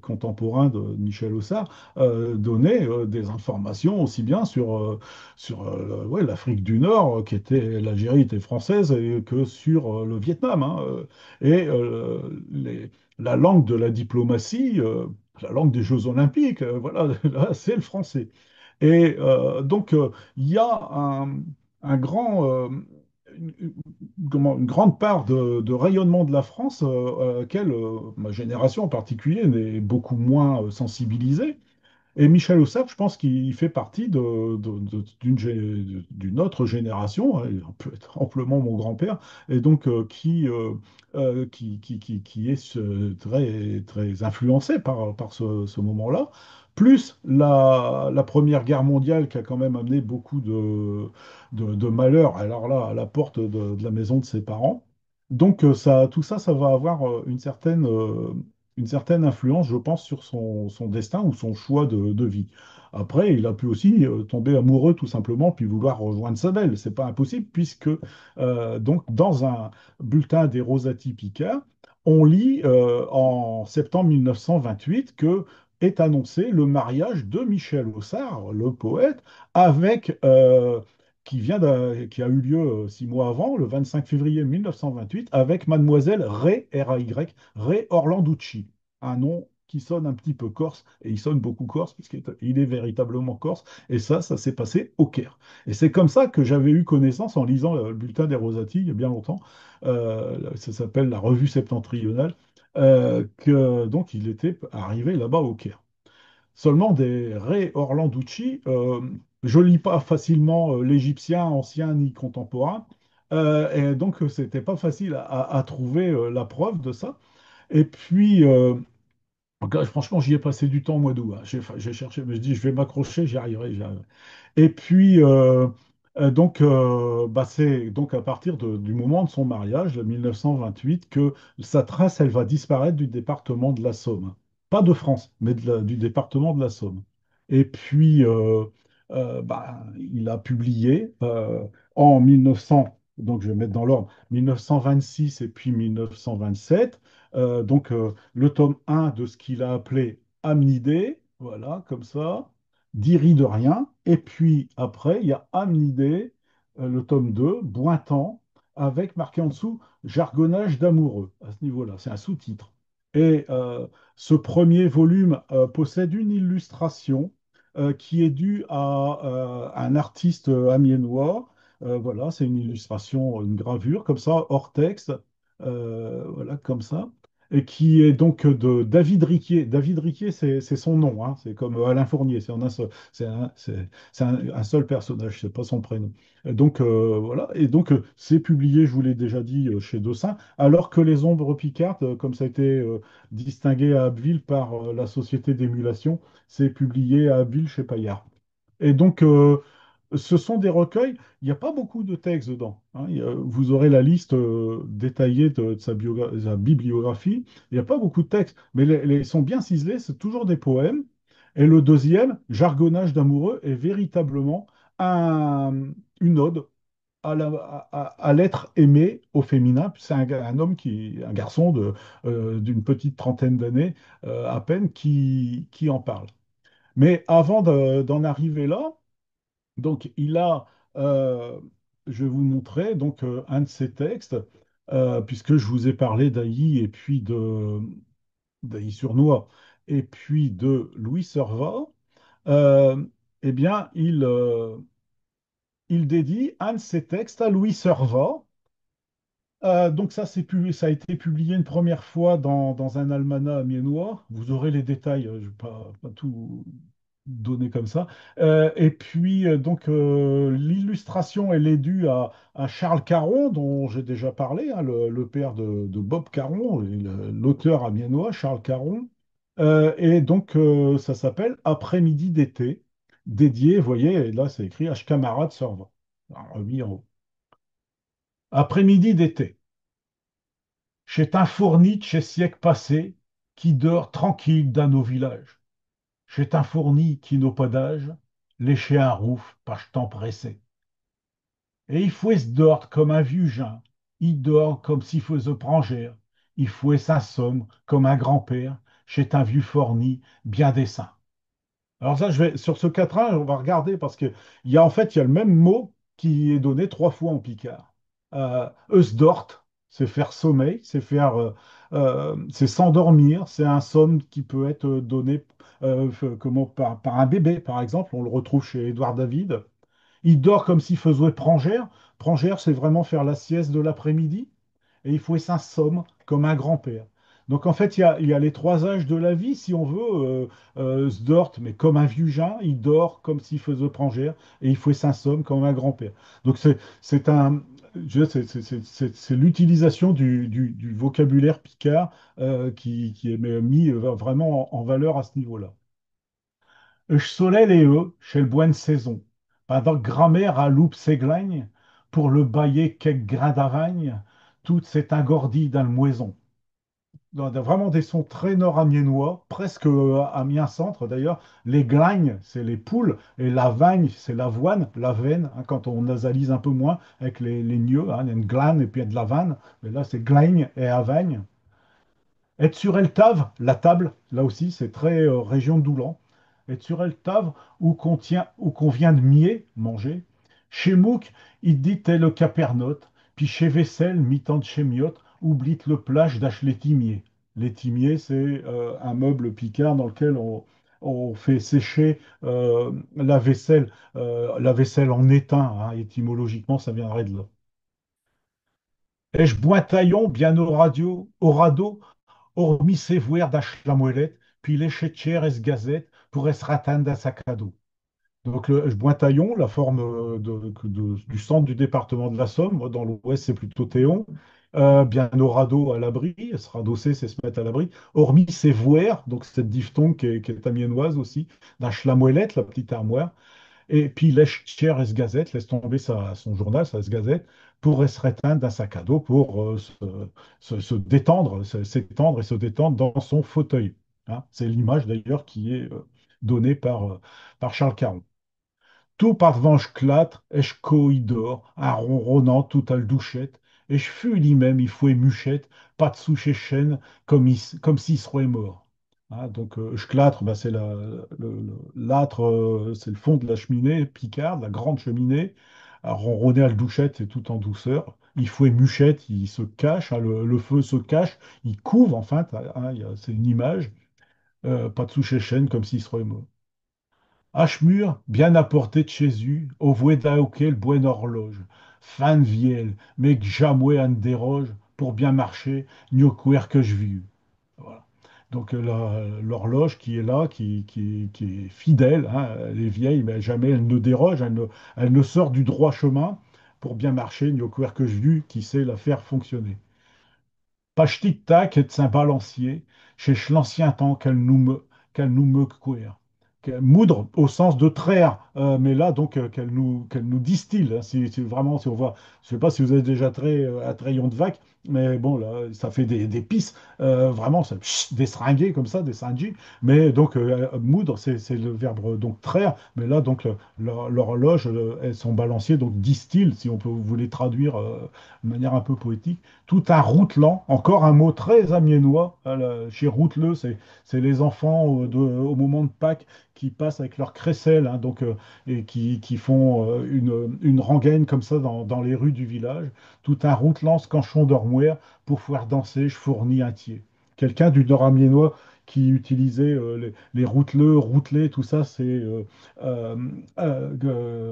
contemporains de Michel Auxard donnaient des informations aussi bien sur ouais, l'Afrique du Nord, l'Algérie était française, et que sur le Vietnam, hein. Et la langue de la diplomatie, la langue des Jeux Olympiques, voilà, là, c'est le français. Et donc, il y a un grand, une grande part de rayonnement de la France à laquelle ma génération en particulier n'est beaucoup moins sensibilisée. Et Michel Auxerre, je pense qu'il fait partie d'une autre génération, hein, il peut être amplement mon grand-père, et donc qui est très, très influencé par ce moment-là, plus la Première Guerre mondiale qui a quand même amené beaucoup de malheurs, alors là, à la porte de la maison de ses parents. Donc tout ça, ça va avoir une certaine influence, je pense, sur son destin ou son choix de vie. Après, il a pu aussi tomber amoureux tout simplement, puis vouloir rejoindre sa belle. C'est pas impossible, puisque donc dans un bulletin des Rosati Picard, on lit en septembre 1928 que est annoncé le mariage de Michel Auxard, le poète, avec qui a eu lieu 6 mois avant, le 25 février 1928, avec mademoiselle Ray, R-A-Y, Ray Orlanducci, un nom qui sonne un petit peu corse, et il sonne beaucoup corse, puisqu'il est véritablement corse, et ça s'est passé au Caire. Et c'est comme ça que j'avais eu connaissance en lisant le bulletin des Rosati, il y a bien longtemps, ça s'appelle la Revue septentrionale, que donc il était arrivé là-bas au Caire. Seulement des Ré Orlanducci, je lis pas facilement l'égyptien ancien ni contemporain, et donc c'était pas facile à trouver la preuve de ça. Et puis, franchement, j'y ai passé du temps au mois d'août, hein. J'ai cherché, mais je dis, je vais m'accrocher, j'y arriverai, j'y arriverai. Et puis, donc, bah, c'est donc à partir du moment de son mariage, de 1928, que sa trace, elle va disparaître du département de la Somme. Pas de France, mais du département de la Somme. Et puis, bah, il a publié en 1900, donc je vais mettre dans l'ordre, 1926 et puis 1927, donc le tome 1 de ce qu'il a appelé Amnidée, voilà, comme ça. D'Iri de rien. Et puis après, il y a Amnidée le tome 2, Bointan, avec marqué en dessous Jargonnage d'amoureux, à ce niveau-là. C'est un sous-titre. Et ce premier volume possède une illustration qui est due à un artiste amiénois. Voilà, c'est une illustration, une gravure, comme ça, hors texte, voilà, comme ça, et qui est donc de David Riquier. David Riquier, c'est son nom, hein, c'est comme Alain Fournier, c'est en un seul, c'est un seul personnage, c'est pas son prénom. Et donc, voilà, et donc c'est publié, je vous l'ai déjà dit, chez Dossin, alors que Les Ombres Picardes, comme ça a été distingué à Abbeville par la société d'émulation, c'est publié à Abbeville chez Paillard. Et donc, ce sont des recueils, il n'y a pas beaucoup de textes dedans, hein. Vous aurez la liste détaillée de sa bibliographie. Il n'y a pas beaucoup de textes, mais ils sont bien ciselés, c'est toujours des poèmes. Et le deuxième, Jargonnage d'amoureux, est véritablement un- une ode à l'être aimé au féminin. C'est un homme un garçon d'une petite trentaine d'années à peine, qui en parle. Mais avant d'en arriver là, donc il a, euh, je vais vous montrer donc un de ses textes, puisque je vous ai parlé d'Ailly et puis d'Ailly-sur-Noix et puis de Louis Servat. euh, eh bien, il dédie un de ses textes à Louis Servat. Donc ça, ça a été publié une première fois dans un almanach amiénois. Vous aurez les détails, je ne vais pas tout donner comme ça. Et puis, l'illustration, elle est due à Charles Caron, dont j'ai déjà parlé, hein, le père de Bob Caron, et l'auteur amiénois, Charles Caron. Et donc, ça s'appelle Après-midi d'été, dédié, vous voyez, et là, c'est écrit H. Camarade Servant. Alors, remis en haut. Après-midi d'été. Chez un fourni de chez siècle passé, qui dort tranquille dans nos villages. Chez un fourni qui n'a pas d'âge, lécher un rouf, pas temps pressé. Et il fouet se dort comme un vieux jeun, il dort comme s'il faisait prangère, il fouet sa somme comme un grand-père, chez un vieux fourni bien dessin. Alors ça, sur ce quatrain, on va regarder parce que en fait, il y a le même mot qui est donné trois fois en picard. Eusdort, c'est faire sommeil, c'est s'endormir, c'est un somme qui peut être donné comment, par un bébé, par exemple. On le retrouve chez Édouard David. Il dort comme s'il faisait prangère. Prangère, c'est vraiment faire la sieste de l'après-midi. Et il faut être un somme comme un grand-père. Donc en fait, il y a les trois âges de la vie, si on veut. Zdort, mais comme un vieux jeun, il dort comme s'il faisait prangère, et il faut un somme comme un grand-père. Donc c'est un, c'est l'utilisation du vocabulaire picard qui est mis vraiment en valeur à ce niveau-là. Ich soleil et eux, chez le bois de saison, pendant que grammaire à loupe séglagne, pour le bailler quelques grains d'avagne, toute cette ingordie dans le moison. Donc, vraiment des sons très nord-amiénois, presque Amiens centre d'ailleurs. Les glagnes, c'est les poules, et la vagne, c'est l'avoine, la veine, hein, quand on nasalise un peu moins avec les gneux, hein, il y a une glane et puis il y a de la vanne, mais là c'est glagne et avagne. Être sur El Tave, la table, là aussi, c'est très région de Doulan. Être sur El Tave, où qu'on vient de mier, manger. Chez Mouk, il dit tel le capernote. Puis chez Vessel, mi-temps de chez Miotte, oublie le plage d'ach l'étimier. L'étimier, c'est un meuble picard dans lequel on fait sécher la vaisselle en étain, hein, étymologiquement, ça viendrait de là. Ech bointaillon bien au radeau, hormis ses voir d'ach la moellette, puis les chétières es gazette pour es ratan à sac à dos. Donc le Bointaillon, la forme du centre du département de la Somme, moi, dans l'ouest c'est plutôt Théon, bien au radeau à l'abri, se radosser c'est se mettre à l'abri, hormis ses voir, donc cette diphtongue qui est amiénoise aussi, d'ach la moellette, la petite armoire, et puis laisse tiers es gazette, laisse tomber son journal, sa gazette, pour se réteindre d'un sac à dos, pour se détendre, s'étendre et se détendre dans son fauteuil, hein. C'est l'image d'ailleurs qui est donnée par Charles Caron. Tout par devant j'clatre, et j'coïdore, un ronronnant tout à le douchette, et je fus lui-même, il fouet muchette, pas de souche et chaîne, comme s'il serait mort. Hein, donc, j'clatre, bah, c'est l'âtre, c'est le fond de la cheminée, Picard, la grande cheminée. à ronronner à la douchette, c'est tout en douceur. Il fouet Muchette, il se cache, hein, le feu se cache, il couve, enfin, hein, c'est une image, pas de sous-chéchène, comme s'il serait mort. Ashmur, bien à portée de Jésus, au voué le buen horloge. Fin de viel, mais que jamais un déroge, pour bien marcher, n'y couer que je vis. Voilà. Donc l'horloge qui est là, qui est fidèle, hein, elle est vieille, mais jamais elle ne déroge, elle ne sort du droit chemin pour bien marcher, n'y couer que je vis, qui sait la faire fonctionner. Pas tic-tac et de saint balancier, chez l'ancien temps qu'elle nous me courir. Moudre au sens de traire, mais là donc qu'elle nous distille, hein, vraiment, si on voit, je sais pas si vous avez déjà trait à trayon de vac, mais bon là ça fait des pisses, vraiment ça, des seringués comme ça, des seringues, mais donc moudre c'est le verbe donc traire, mais là donc l'horloge et son balancier donc distille, si on peut vous les traduire de manière un peu poétique tout un routelant, encore un mot très amiénois. Chez Routeleux, c'est les enfants au moment de Pâques qui passent avec leur crécelle, hein, donc, et qui font une rengaine comme ça dans les rues du village. Tout un routelant, ce canchon d'ormouer pour pouvoir danser, je fournis un tiers. Quelqu'un du nord amiénois qui utilisait les routeleux, routelés, tout ça, c'est euh,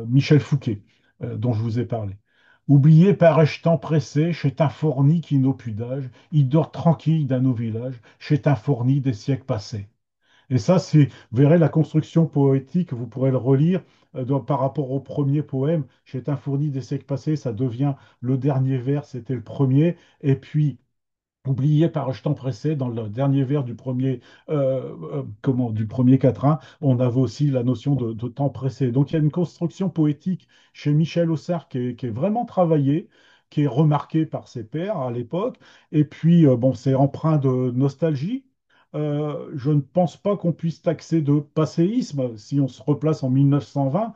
Michel Fouquet, dont je vous ai parlé. Oublié par temps pressé, chez un fourni qui n'a plus d'âge, il dort tranquille dans nos villages, chez un fourni des siècles passés. Et ça, c'est, vous verrez la construction poétique, vous pourrez le relire par rapport au premier poème, chez un fourni des siècles passés, ça devient le dernier vers, c'était le premier, et puis oublié par je t'en pressé, dans le dernier vers du premier, du premier quatrain, on avait aussi la notion de temps pressé. Donc il y a une construction poétique chez Michel Auxerre qui est vraiment travaillée, qui est remarquée par ses pairs à l'époque. Et puis, bon, c'est empreint de nostalgie. Je ne pense pas qu'on puisse taxer de passéisme si on se replace en 1920.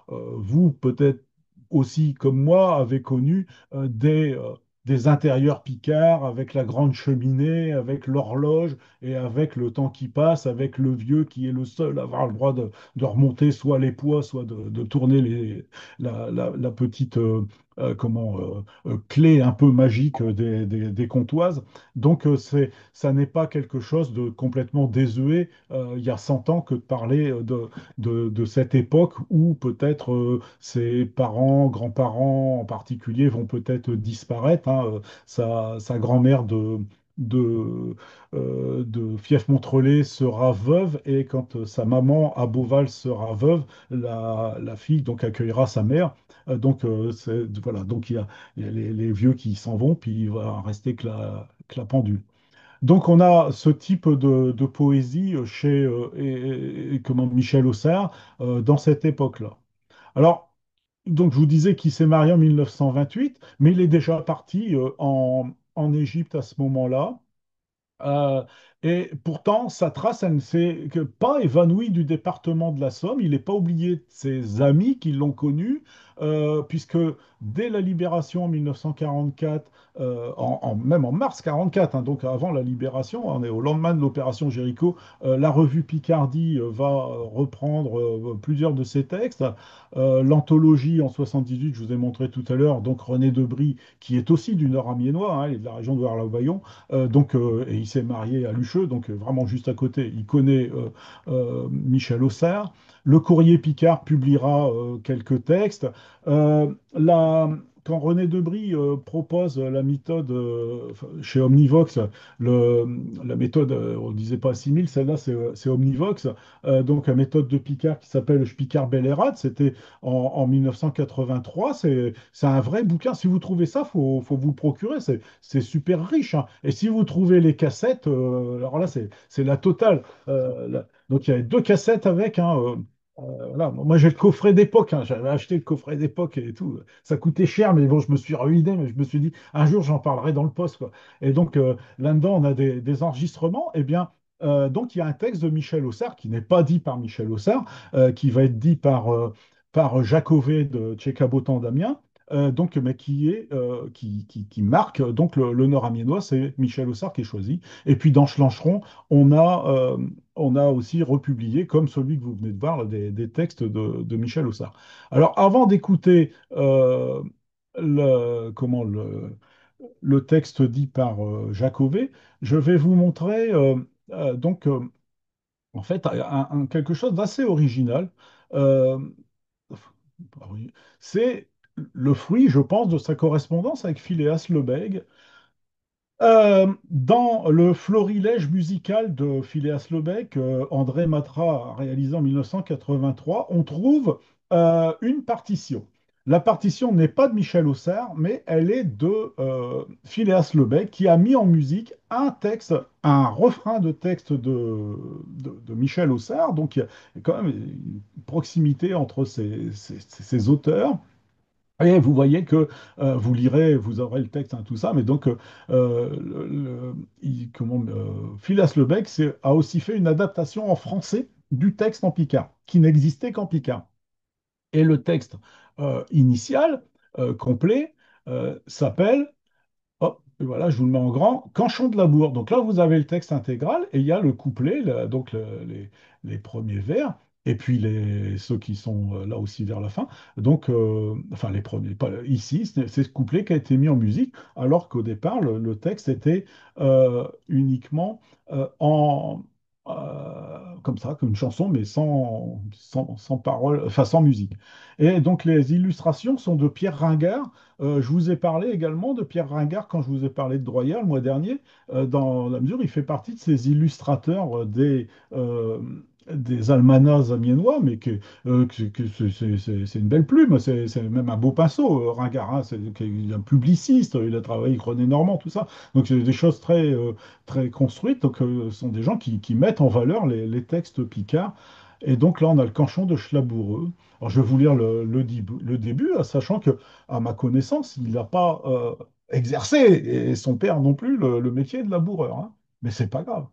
Vous, peut-être aussi comme moi, avez connu des intérieurs picards avec la grande cheminée, avec l'horloge et avec le temps qui passe, avec le vieux qui est le seul à avoir le droit de remonter soit les poids, soit de tourner la petite clé un peu magique des comptoises. Donc ça n'est pas quelque chose de complètement désuet il y a 100 ans que de parler de cette époque où peut-être ses parents, grands-parents en particulier vont peut-être disparaître, hein. Sa grand-mère de Fief-Montrelet sera veuve et quand sa maman à Beauval sera veuve, la fille donc accueillera sa mère. Voilà, donc il y a les vieux qui s'en vont, puis il va rester que la pendule. Donc on a ce type de poésie chez comment, Michel Auxerre dans cette époque-là. Alors, donc je vous disais qu'il s'est marié en 1928, mais il est déjà parti en Égypte à ce moment-là. Euh, et pourtant, sa trace, elle ne s'est pas évanouie du département de la Somme. Il n'est pas oublié de ses amis qui l'ont connu, puisque dès la libération en 1944, même en mars 44, hein, donc avant la libération, on est au lendemain de l'opération Jéricho, la revue Picardie va reprendre plusieurs de ses textes. L'anthologie en 78, je vous ai montré tout à l'heure, donc René Debris, qui est aussi du Nord amiénois, hein, il est de la région de Vars-la-Vaillon, et il s'est marié à Lucheux, donc vraiment juste à côté. Il connaît Michel Auxerre. Le Courrier Picard publiera quelques textes. Quand René Debris propose la méthode chez Omnivox, la méthode, on ne disait pas 6000, celle-là c'est Omnivox, donc la méthode de Picard qui s'appelle Je Picard Bellerade, c'était en 1983, c'est un vrai bouquin. Si vous trouvez ça, faut vous le procurer, c'est super riche, hein. Et si vous trouvez les cassettes, alors là c'est la totale. Donc il y a deux cassettes avec, hein, voilà. Moi, j'ai le coffret d'époque, hein. J'avais acheté le coffret d'époque et tout. Ça coûtait cher, mais bon, je me suis ruiné, mais je me suis dit, un jour, j'en parlerai dans le poste, quoi. Et donc, là-dedans, on a des enregistrements. Eh bien, donc, il y a un texte de Michel Auxerre qui n'est pas dit par Michel Auxerre, qui va être dit par Jacovet de Tchécabotan d'Amiens. donc, mais qui marque donc l'honneur amiénois, c'est Michel Auxerre qui est choisi. Et puis dans Schlancheron, on a, euh, on a aussi republié, comme celui que vous venez de voir, là, des textes de Michel Auxerre. Alors avant d'écouter le texte dit par Jacovet, je vais vous montrer donc en fait quelque chose d'assez original. Euh, oui, c'est le fruit, je pense, de sa correspondance avec Phileas Lebègue. Dans le florilège musical de Phileas Lebègue, que André Matra a réalisé en 1983, on trouve une partition. La partition n'est pas de Michel Auxerre, mais elle est de Phileas Lebègue qui a mis en musique un texte, un refrain de texte de Michel Auxerre. Donc il y a quand même une proximité entre ces auteurs. Et vous voyez que vous lirez, vous aurez le texte, hein, tout ça, mais donc Phileas Lebègue a aussi fait une adaptation en français du texte en picard, qui n'existait qu'en picard. Et le texte initial, complet, s'appelle, hop, et voilà, je vous le mets en grand, Canchon de Labour. Donc là, vous avez le texte intégral et il y a le couplet, les premiers vers, et puis ceux qui sont là aussi vers la fin. Donc, enfin, les premiers, pas, ici, c'est ce couplet qui a été mis en musique, alors qu'au départ, le texte était uniquement comme ça, comme une chanson, mais sans parole, enfin sans musique. Et donc, les illustrations sont de Pierre Ringard. Je vous ai parlé également de Pierre Ringard quand je vous ai parlé de Droyard le mois dernier, dans la mesure où il fait partie de ces illustrateurs des almanachs amiénois, mais c'est une belle plume, c'est même un beau pinceau, Ringard, hein, c'est un publiciste, il a travaillé avec René Normand, tout ça. Donc c'est des choses très construites, donc ce sont des gens qui mettent en valeur les textes picards. Et donc là, on a le canchon de Schlaboureux. Alors, je vais vous lire le début, sachant que, à ma connaissance, il n'a pas exercé, et son père non plus, le métier de laboureur, hein. Mais c'est pas grave.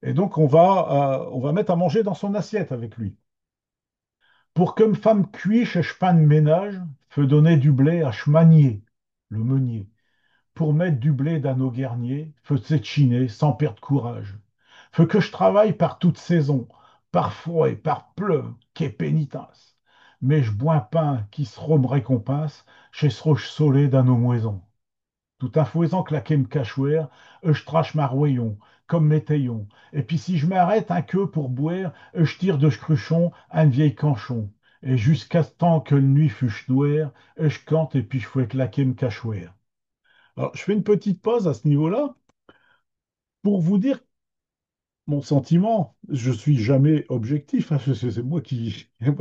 Et donc, on va mettre à manger dans son assiette avec lui. Pour que femme cuiche et de ménage, feu donner du blé à chemanier, le meunier. Pour mettre du blé dans nos guerniers, feu s'échiner sans perdre courage. Feu que je travaille par toute saison, par froid et par pleuve, qu'est pénitence. Mais je bois un pain qui se me récompense, chez ce roche solé dans nos moisons. Tout un fouaisant claqué me cachouère, je trache ma royon, comme mes taillons. Et puis si je m'arrête un queue pour boire, je tire de cruchon un vieil canchon. Et jusqu'à ce temps que le nuit fûche noire, je cante et puis je fouais claquer me cachouère. Alors, je fais une petite pause à ce niveau-là pour vous dire mon sentiment. Je suis jamais objectif, hein, c'est moi moi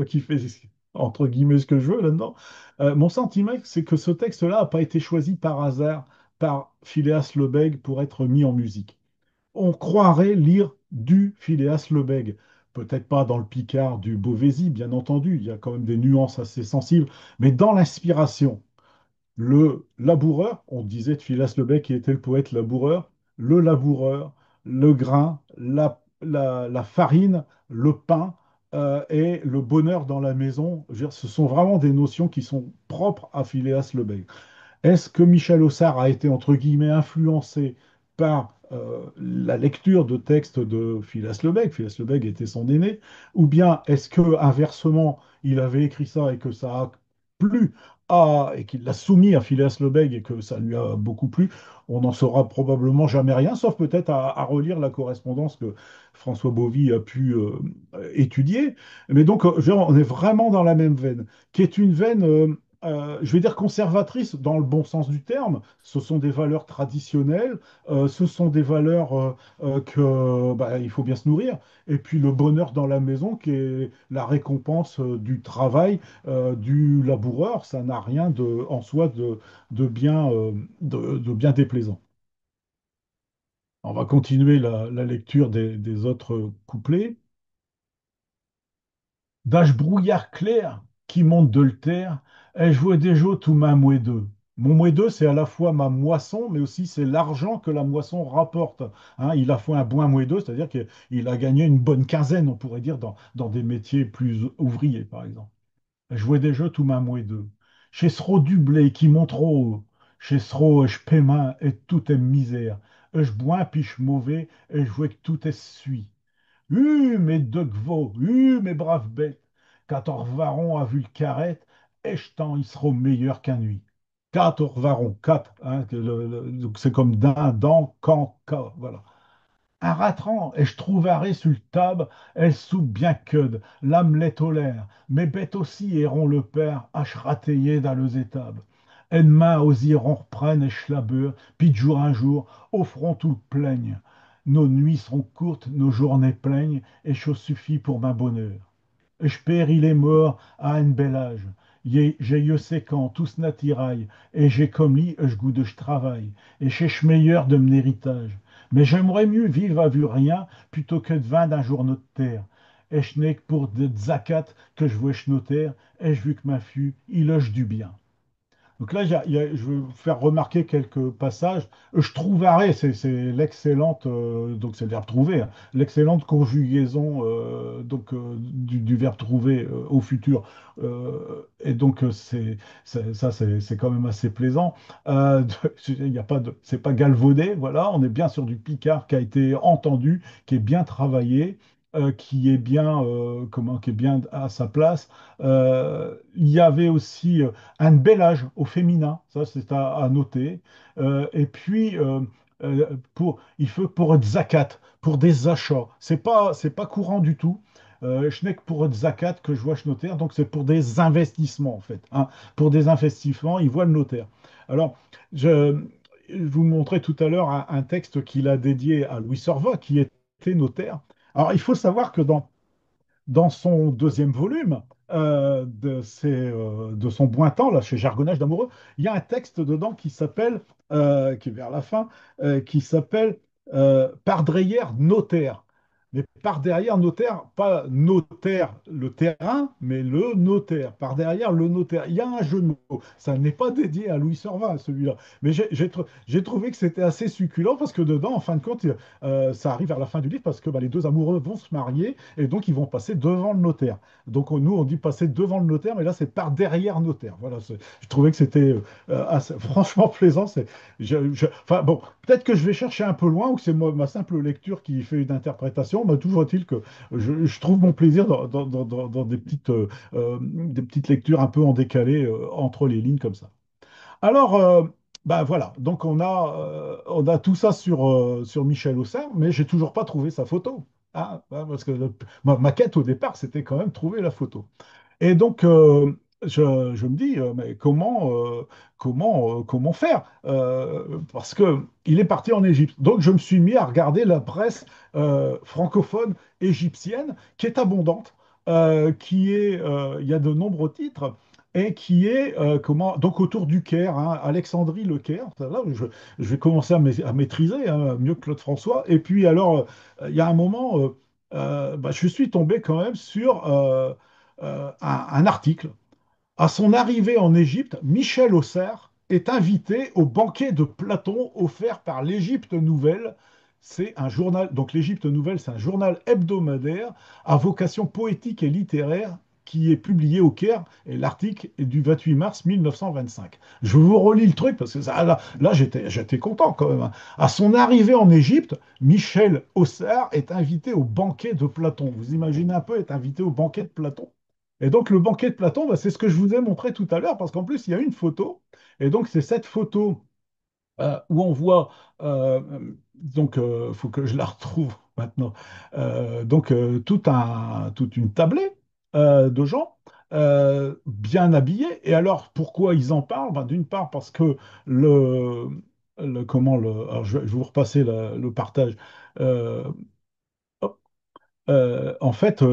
qui fais entre guillemets ce que je veux là-dedans. Mon sentiment, c'est que ce texte-là n'a pas été choisi par hasard par Phileas Lebègue pour être mis en musique. On croirait lire du Phileas Lebègue. Peut-être pas dans le Picard du Beauvaisis, bien entendu, il y a quand même des nuances assez sensibles, mais dans l'inspiration. Le laboureur, on disait de Phileas Lebègue qui était le poète laboureur, le laboureur, le grain, la farine, le pain et le bonheur dans la maison. Je veux dire, ce sont vraiment des notions qui sont propres à Phileas Lebègue. Est-ce que Michel Auxerre a été, entre guillemets, influencé par la lecture de textes de Phileas Lebègue? Phileas Lebègue était son aîné. Ou bien est-ce que, inversement, il avait écrit ça et que ça a plu et qu'il l'a soumis à Phileas Lebègue et que ça lui a beaucoup plu? On n'en saura probablement jamais rien, sauf peut-être à relire la correspondance que François Bovy a pu étudier. Mais donc, je veux dire, on est vraiment dans la même veine, qui est une veine je vais dire conservatrice dans le bon sens du terme. Ce sont des valeurs traditionnelles, ce sont des valeurs que bah, il faut bien se nourrir. Et puis le bonheur dans la maison, qui est la récompense du travail du laboureur, ça n'a rien en soi de bien déplaisant. On va continuer la lecture des autres couplets. D'âge brouillard clair qui monte de l'terre, elle jouait des jeux tout ma mouedeux. Mon mouedeux, c'est à la fois ma moisson, mais aussi c'est l'argent que la moisson rapporte. Hein, il a fait un bon mouedeux, c'est-à-dire qu'il a gagné une bonne quinzaine, on pourrait dire, dans des métiers plus ouvriers, par exemple. Elle jouait des jeux tout ma mouedeux. Chez Sro du blé qui monte trop. Chez Sro, je paie main et tout est misère. Je bois puis je mauvais et je vois que tout est suie. Mes deux gveaux, mes braves bêtes. 14 varons a vu le carrette, et j'tends, ils seront meilleurs qu'un nuit. 14 varons, 4, hein, donc c'est comme d'un, dans, quand, voilà. Un ratran, et je trouve arrêt sur le table, elle soupe bien queue, l'âme tolère, mes bêtes aussi erront le père, à ratéyer dans les étables. En main aux irons reprennent et schlabeur, puis de jour un jour, au front tout le plaigne. Nos nuits seront courtes, nos journées plaignent, et chose suffit pour ma bonheur. Je péris les morts à un bel âge. J'ai eu séquent, tous natirail, et j'ai comme lui, je goût de travail, et cherche meilleur de mon héritage. Mais j'aimerais mieux vivre à vu rien, plutôt que de vin d'un jour de terre. Et je n'ai que pour de zakat que je vois notaire, et je vu que ma fille, il loge du bien. Donc là, je vais vous faire remarquer quelques passages. Je trouverai, c'est l'excellente, donc c'est le verbe trouver, hein, l'excellente conjugaison du verbe trouver au futur. Et donc c'est quand même assez plaisant. Il y a pas de, c'est pas galvaudé, voilà. On est bien sur du Picard qui a été entendu, qui est bien travaillé. Qui est bien, qui est bien à sa place. Il y avait aussi un bel âge au féminin, ça c'est à noter. Et puis, il faut pour zakat, pour des achats, c'est pas courant du tout. Je n'ai que pour zakat que je vois chez notaire, donc c'est pour des investissements en fait, hein. Pour des investissements, il voit le notaire. Alors, je vous montrais tout à l'heure un texte qu'il a dédié à Louis Sorva, qui était notaire. Alors, il faut savoir que dans son deuxième volume de son Bointemps, là, chez Jargonnage d'amoureux, il y a un texte dedans qui s'appelle, qui est vers la fin, qui s'appelle Par derrière notaire. Mais par derrière notaire, pas notaire le terrain, mais le notaire. Par derrière le notaire. Il y a un jeu de mots. Ça n'est pas dédié à Louis Servin, celui-là. Mais j'ai trouvé que c'était assez succulent parce que dedans, en fin de compte, ça arrive vers la fin du livre parce que bah, les deux amoureux vont se marier et donc ils vont passer devant le notaire. Donc nous, on dit passer devant le notaire, mais là, c'est par derrière notaire. Voilà, je trouvais que c'était franchement plaisant. Enfin bon, peut-être que je vais chercher un peu loin ou que c'est ma simple lecture qui fait une interprétation, mais toujours est-il que je trouve mon plaisir dans des petites lectures un peu en décalé entre les lignes comme ça. Alors, ben voilà, donc on a tout ça sur Michel Aussin, mais j'ai toujours pas trouvé sa photo. Hein, parce que ma quête au départ, c'était quand même trouver la photo. Et donc, je me dis, mais comment faire? Parce que il est parti en Égypte. Donc, je me suis mis à regarder la presse francophone égyptienne, qui est abondante, il y a de nombreux titres, et qui est, donc autour du Caire, hein, Alexandrie le Caire. Ça, là, je vais commencer à maîtriser, hein, mieux que Claude François. Et puis, alors, il y a un moment, bah, je suis tombé quand même sur un article. À son arrivée en Égypte, Michel Auxerre est invité au banquet de Platon offert par l'Égypte Nouvelle. C'est un journal, donc l'Égypte Nouvelle, c'est un journal hebdomadaire à vocation poétique et littéraire qui est publié au Caire, et l'article est du 28 mars 1925. Je vous relis le truc parce que là, j'étais content quand même, hein. À son arrivée en Égypte, Michel Auxerre est invité au banquet de Platon. Vous imaginez un peu être invité au banquet de Platon? Et donc, le banquet de Platon, bah, c'est ce que je vous ai montré tout à l'heure, parce qu'en plus, il y a une photo. Et donc, c'est cette photo où on voit, donc, il faut que je la retrouve maintenant, toute une tablée de gens bien habillés. Et alors, pourquoi ils en parlent? Ben, d'une part, parce que le, alors, je vais vous repasser le partage. Euh, en fait,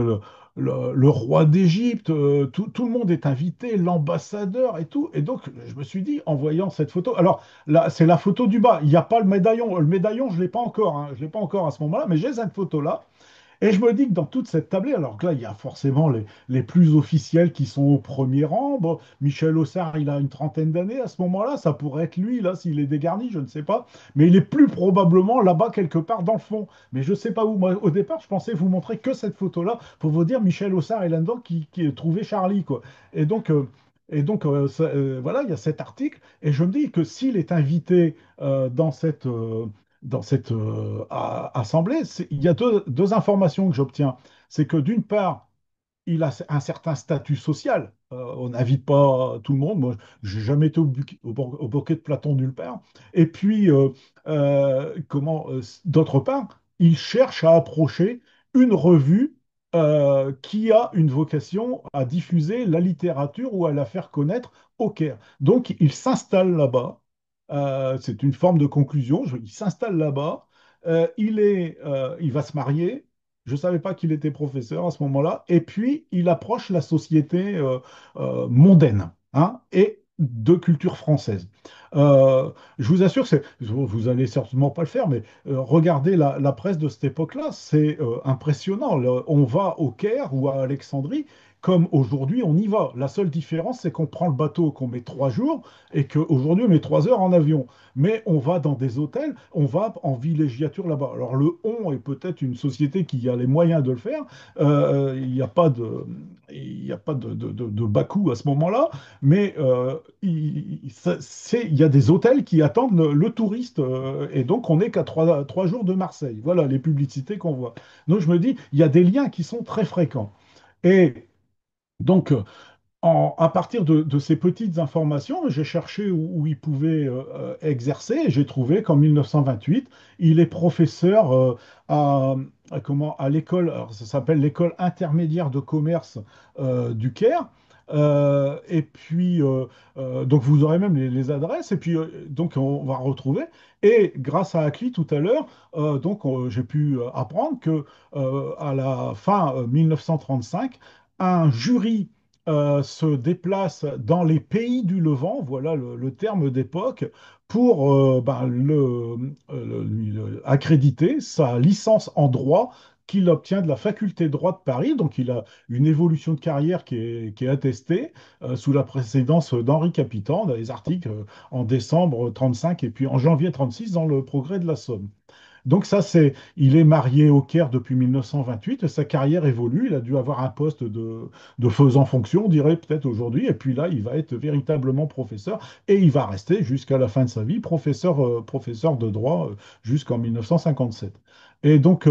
le roi d'Égypte, tout le monde est invité, l'ambassadeur et tout. Et donc, je me suis dit, en voyant cette photo, alors là, c'est la photo du bas, il n'y a pas le médaillon. Le médaillon, je ne l'ai pas encore, hein, je ne l'ai pas encore à ce moment-là, mais j'ai cette photo-là. Et je me dis que dans toute cette tablée, alors que là, il y a forcément les plus officiels qui sont au premier rang. Bon, Michel Aussard, il a une trentaine d'années à ce moment-là. Ça pourrait être lui, là, s'il est dégarni, je ne sais pas. Mais il est plus probablement là-bas, quelque part, dans le fond. Mais je ne sais pas où. Moi, au départ, je pensais vous montrer que cette photo-là pour vous dire Michel Aussard est là-dedans qui trouvait Charlie, quoi. Et donc, Et donc, voilà, il y a cet article, et je me dis que s'il est invité dans cette assemblée, il y a deux informations que j'obtiens. C'est que d'une part, il a un certain statut social. On n'invite pas tout le monde. Moi, j'ai jamais été au bouquet de Platon nulle part. Et puis, d'autre part, il cherche à approcher une revue qui a une vocation à diffuser la littérature ou à la faire connaître au Caire. Donc, il s'installe là-bas. C'est une forme de conclusion. Il s'installe là-bas. Il va se marier. Je ne savais pas qu'il était professeur à ce moment-là. Et puis, il approche la société mondaine, hein, et de culture française. Je vous assure, vous allez certainement pas le faire, mais regardez la presse de cette époque-là, c'est impressionnant. On va au Caire ou à Alexandrie comme aujourd'hui on y va. La seule différence, c'est qu'on prend le bateau, qu'on met 3 jours, et qu'aujourd'hui on met 3 heures en avion. Mais on va dans des hôtels, on va en villégiature là-bas. Alors le on est peut-être une société qui a les moyens de le faire. Il n'y a pas de, il y a pas de bas-coût à ce moment-là, mais il y a des hôtels qui attendent le touriste, et donc on n'est qu'à 3 jours de Marseille. Voilà les publicités qu'on voit. Donc je me dis, il y a des liens qui sont très fréquents. Et donc, à partir de ces petites informations, j'ai cherché où il pouvait exercer, et j'ai trouvé qu'en 1928, il est professeur à l'école, alors ça s'appelle l'école intermédiaire de commerce du Caire. Et puis, donc vous aurez même les adresses, et puis donc on va retrouver. Et grâce à Acli tout à l'heure, j'ai pu apprendre que à la fin 1935, un jury se déplace dans les pays du Levant, voilà le terme d'époque, pour accréditer sa licence en droit qu'il obtient de la faculté de droit de Paris. Donc il a une évolution de carrière qui est attestée sous la précédence d'Henri Capitan, dans les articles en décembre 35 et puis en janvier 36 dans le Progrès de la Somme. Donc ça, il est marié au Caire depuis 1928, sa carrière évolue, il a dû avoir un poste de faisant fonction, on dirait peut-être aujourd'hui, et puis là, il va être véritablement professeur, et il va rester jusqu'à la fin de sa vie professeur de droit jusqu'en 1957. Et donc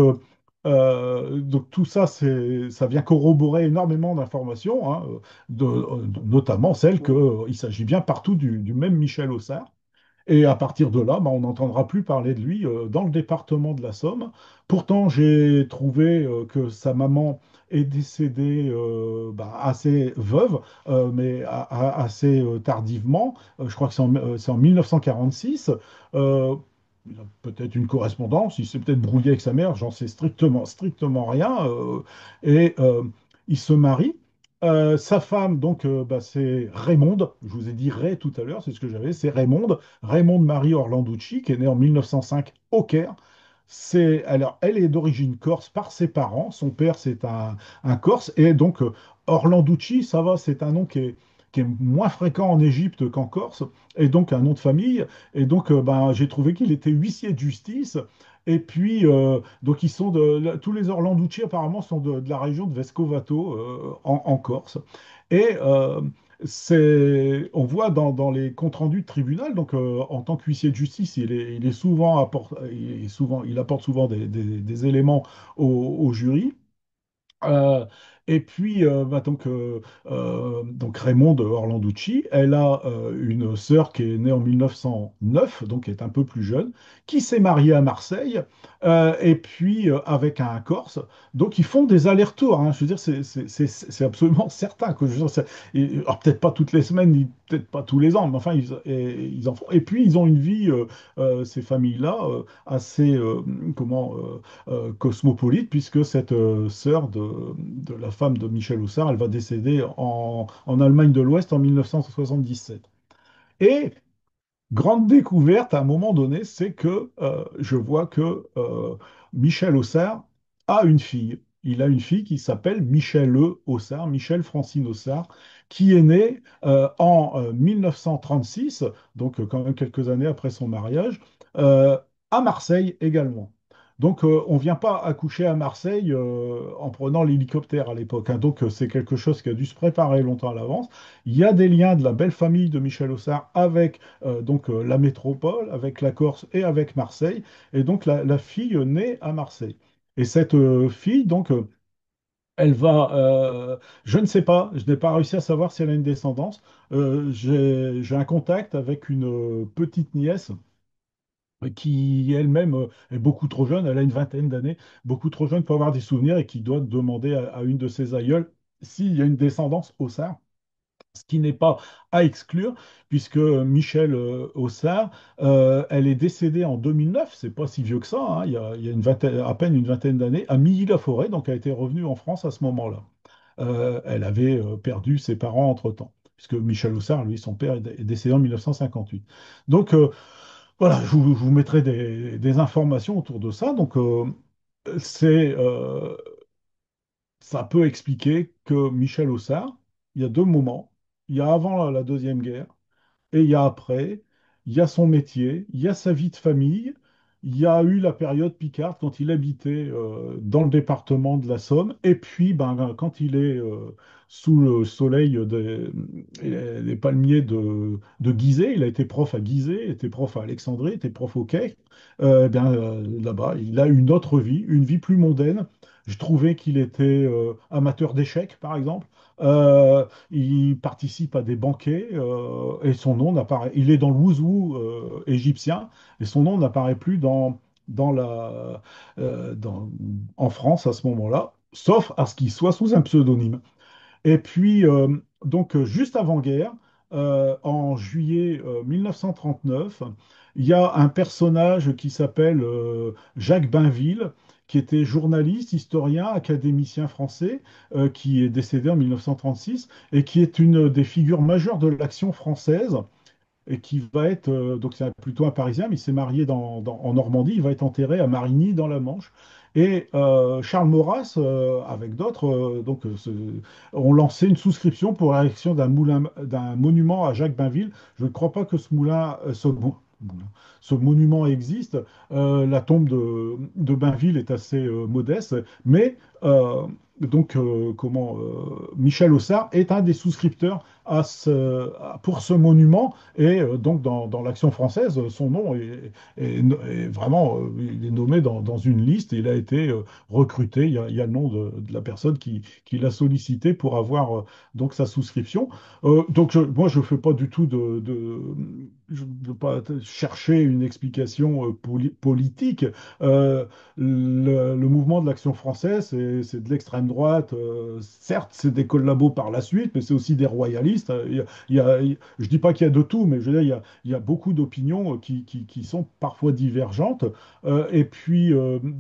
tout ça, ça vient corroborer énormément d'informations, hein, notamment celle qu'il s'agit bien partout du même Michel Auxerre. Et à partir de là, bah, on n'entendra plus parler de lui dans le département de la Somme. Pourtant, j'ai trouvé que sa maman est décédée assez veuve, mais assez tardivement. Je crois que c'est en 1946. Euh, il a peut-être une correspondance, il s'est peut-être brouillé avec sa mère, j'en sais strictement rien. Et il se marie. Sa femme, donc, c'est Raymonde. Je vous ai dit Ray tout à l'heure, c'est ce que j'avais. C'est Raymonde Marie Orlanducci, qui est née en 1905 au Caire. Alors, elle est d'origine corse par ses parents. Son père, c'est un Corse. Et donc, Orlanducci, ça va, c'est un nom qui est moins fréquent en Égypte qu'en Corse. Et donc, un nom de famille. Et donc, j'ai trouvé qu'il était huissier de justice. Et puis, donc, tous les Orlanducci, apparemment, sont de la région de Vescovato, en Corse. Et on voit dans les comptes rendus de tribunal, donc en tant qu'huissier de justice, il apporte souvent des éléments au jury. Euh, et puis, donc Raymonde Orlanducci, elle a une sœur qui est née en 1909, donc qui est un peu plus jeune, qui s'est mariée à Marseille, et puis avec un Corse. Donc, ils font des allers-retours, hein. Je veux dire, c'est absolument certain que je veux dire, alors, peut-être pas toutes les semaines, ni peut-être pas tous les ans, mais enfin, ils en font. Et puis, ils ont une vie, ces familles-là, assez, cosmopolite, puisque cette sœur de la femme de Michel Houssard, elle va décéder en Allemagne de l'Ouest en 1977. Et grande découverte à un moment donné, c'est que je vois que Michel Haussard a une fille. Il a une fille qui s'appelle Michel Haussard, Michel Francine Haussard, qui est née en 1936, donc quand même quelques années après son mariage, à Marseille également. Donc, on ne vient pas accoucher à Marseille en prenant l'hélicoptère à l'époque, hein. Donc, c'est quelque chose qui a dû se préparer longtemps à l'avance. Il y a des liens de la belle famille de Michel Auxerre avec la métropole, avec la Corse et avec Marseille. Et donc, la fille naît à Marseille. Et cette fille, donc, elle va, je ne sais pas, je n'ai pas réussi à savoir si elle a une descendance. J'ai un contact avec une petite nièce qui elle-même est beaucoup trop jeune, elle a une vingtaine d'années, beaucoup trop jeune pour avoir des souvenirs et qui doit demander à une de ses aïeules s'il y a une descendance Auxerre, ce qui n'est pas à exclure, puisque Michel Auxerre, elle est décédée en 2009, c'est pas si vieux que ça, hein, il y a une vingtaine, à peine une vingtaine d'années, à Milly-la-Forêt, donc elle était revenue en France à ce moment-là. Elle avait perdu ses parents entre-temps, puisque Michel Auxerre, lui, son père est décédé en 1958. Donc, voilà, je vous mettrai des informations autour de ça. Donc, c'est, ça peut expliquer que Michel Auxerre, il y a deux moments. Il y a avant la Deuxième Guerre et il y a après, il y a son métier, il y a sa vie de famille, il y a eu la période Picard quand il habitait dans le département de la Somme, et puis ben, quand il est sous le soleil des palmiers de Gizeh, il a été prof à Gizeh, était prof à Alexandrie, était prof au Quai, là-bas, il a une autre vie, une vie plus mondaine. Je trouvais qu'il était amateur d'échecs, par exemple. Il participe à des banquets et son nom n'apparaît. Il est dans le Wouzou égyptien et son nom n'apparaît plus dans la, dans- en France à ce moment-là, sauf à ce qu'il soit sous un pseudonyme. Et puis, juste avant-guerre, en juillet 1939, il y a un personnage qui s'appelle Jacques Bainville, qui était journaliste, historien, académicien français, qui est décédé en 1936 et qui est une des figures majeures de l'action française et qui va être, donc c'est plutôt un Parisien, mais il s'est marié en Normandie, il va être enterré à Marigny dans la Manche. Et Charles Maurras, avec d'autres, ont lancé une souscription pour l'érection d'un monument à Jacques Bainville. Je ne crois pas que ce monument existe. La tombe de Bainville est assez modeste, mais Michel Aussard est un des souscripteurs pour ce monument et donc, dans l'Action française, son nom est vraiment il est nommé dans une liste. Il a été recruté. Il y a le nom de la personne qui l'a sollicité pour avoir donc sa souscription. Donc, moi, je ne fais pas du tout je ne veux pas chercher une explication politique. Euh, le mouvement de l'Action française, c'est de l'extrême droite. Certes, c'est des collabos par la suite, mais c'est aussi des royalistes. Je ne dis pas qu'il y a de tout, mais je veux dire, il y a beaucoup d'opinions qui sont parfois divergentes. Et puis,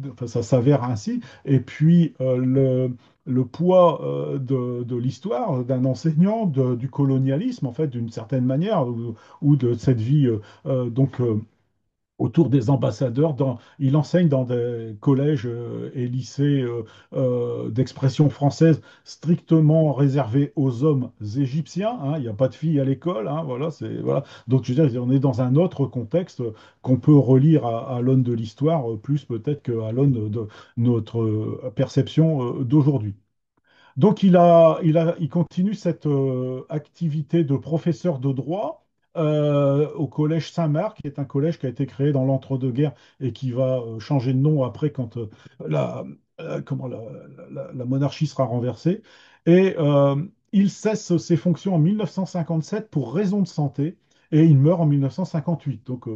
enfin, ça s'avère ainsi. Et puis, le poids de l'histoire d'un enseignant, du colonialisme, en fait, d'une certaine manière, ou de cette vie, autour des ambassadeurs. Il enseigne dans des collèges et lycées d'expression française strictement réservés aux hommes égyptiens, hein. Il n'y a pas de filles à l'école, hein, voilà, voilà. Donc, je veux dire, on est dans un autre contexte qu'on peut relire à l'aune de l'histoire, plus peut-être qu'à l'aune de notre perception d'aujourd'hui. Donc, il continue cette activité de professeur de droit au collège Saint-Marc, qui est un collège qui a été créé dans l'entre-deux-guerres et qui va changer de nom après quand la, comment, la monarchie sera renversée. Et il cesse ses fonctions en 1957 pour raison de santé. Et il meurt en 1958. Donc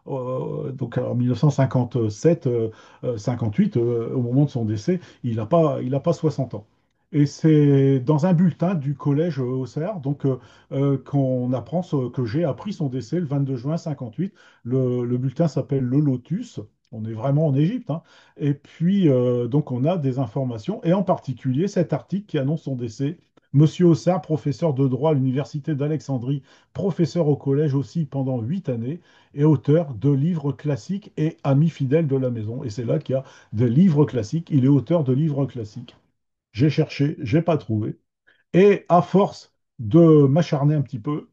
en 1957, 58, au moment de son décès, il n'a pas 60 ans. Et c'est dans un bulletin du collège Auxerre qu'on apprend que j'ai appris son décès le 22 juin 58. Le bulletin s'appelle Le Lotus. On est vraiment en Égypte, hein. Et puis, donc, on a des informations, et en particulier cet article qui annonce son décès. Monsieur Auxerre, professeur de droit à l'Université d'Alexandrie, professeur au collège aussi pendant 8 années, et auteur de livres classiques et ami fidèle de la maison. Et c'est là qu'il y a des livres classiques. Il est auteur de livres classiques. J'ai cherché, j'ai pas trouvé. Et à force de m'acharner un petit peu,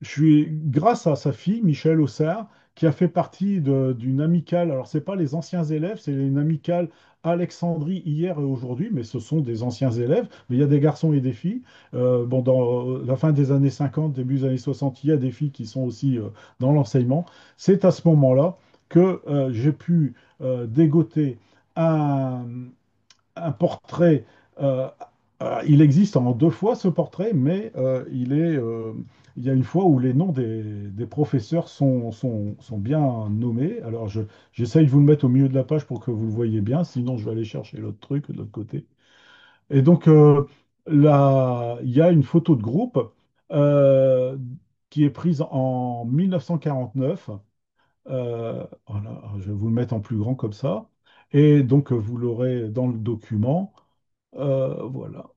grâce à sa fille, Michel Auxerre, qui a fait partie d'une amicale. Alors, c'est pas les anciens élèves, c'est une amicale Alexandrie hier et aujourd'hui, mais ce sont des anciens élèves. Mais il y a des garçons et des filles. Bon, dans la fin des années 50, début des années 60, il y a des filles qui sont aussi dans l'enseignement. C'est à ce moment-là que j'ai pu dégoter un, un portrait. euh, il existe en deux fois ce portrait, mais il y a une fois où les noms des professeurs sont bien nommés. Alors j'essaye de vous le mettre au milieu de la page pour que vous le voyez bien, sinon je vais aller chercher l'autre truc de l'autre côté. Et donc là, il y a une photo de groupe euh, qui est prise en 1949. Voilà, je vais vous le mettre en plus grand comme ça. Et donc, vous l'aurez dans le document. Voilà,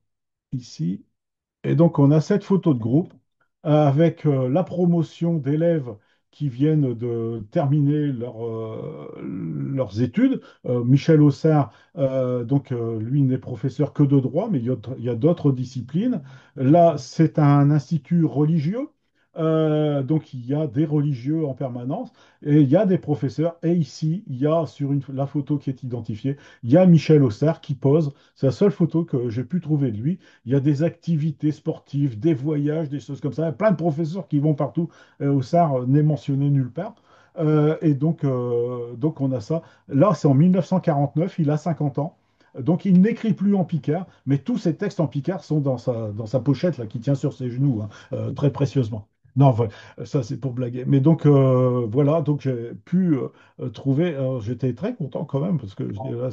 ici. Et donc, on a cette photo de groupe avec la promotion d'élèves qui viennent de terminer leurs études. Michel Auxerre, lui, n'est professeur que de droit, mais il y a d'autres disciplines. Là, c'est un institut religieux. Donc, il y a des religieux en permanence et il y a des professeurs. Et ici, il y a sur la photo qui est identifiée, il y a Michel Auxerre qui pose. C'est la seule photo que j'ai pu trouver de lui. Il y a des activités sportives, des voyages, des choses comme ça. Il y a plein de professeurs qui vont partout. Au SAR n'est mentionné nulle part. Donc on a ça. Là, c'est en 1949, il a 50 ans. Donc il n'écrit plus en picard, mais tous ses textes en picard sont dans sa pochette là, qui tient sur ses genoux, hein, très précieusement. Non, voilà, ça c'est pour blaguer. Mais donc voilà, donc j'ai pu trouver. Alors, j'étais très content quand même parce que je dis, là,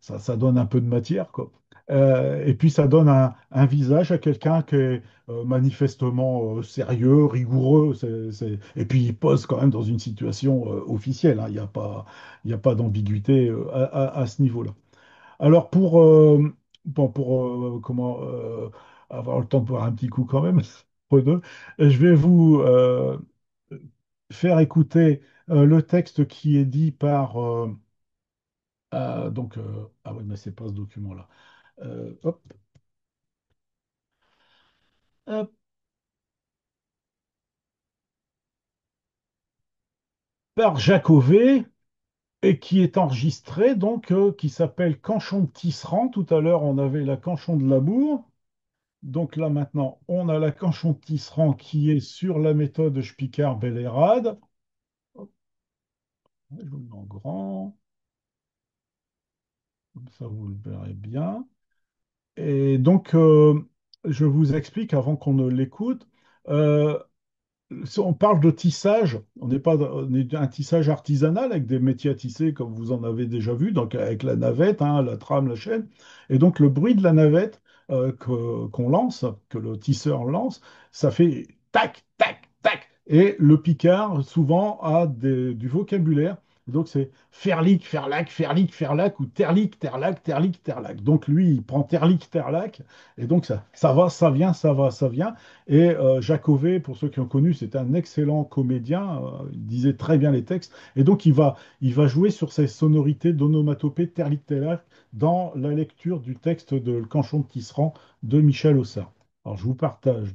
ça donne un peu de matière, quoi. Et puis ça donne un visage à quelqu'un qui est manifestement sérieux, rigoureux. Et puis il pose quand même dans une situation officielle, hein. Il n'y a pas d'ambiguïté à ce niveau-là. Alors pour comment avoir le temps de boire un petit coup quand même, entre deux, je vais vous faire écouter le texte qui est dit par ah oui, mais c'est pas ce document-là. Hop, hop, par Jacovet et qui est enregistré qui s'appelle Canchon de Tisserand. Tout à l'heure, on avait la Canchon de Labour. Donc là maintenant, on a la Canchon de Tisserand qui est sur la méthode Spicard-Bellérade. Hop, je vous le mets en grand, comme ça vous le verrez bien. Et donc, je vous explique avant qu'on ne l'écoute. Euh, Si on parle de tissage, on n'est pas, on est un tissage artisanal avec des métiers à tisser comme vous en avez déjà vu, donc avec la navette, hein, la trame, la chaîne. Et donc le bruit de la navette qu'on lance, que le tisseur lance, ça fait tac, tac, tac. Et le picard, souvent, a du vocabulaire. Donc c'est ferlic, ferlac, ferlic, ferlac, ou terlic, terlac, terlic, terlac. Donc lui, il prend terlic, terlac, et donc ça va, ça vient, ça va, ça vient. Et Jacovet, pour ceux qui ont connu, c'est un excellent comédien. Il disait très bien les textes. Et donc, il va jouer sur ces sonorités d'onomatopée terlic-terlac dans la lecture du texte de Le Canchon de Tisserand de Michel Auxerre. Alors, je vous partage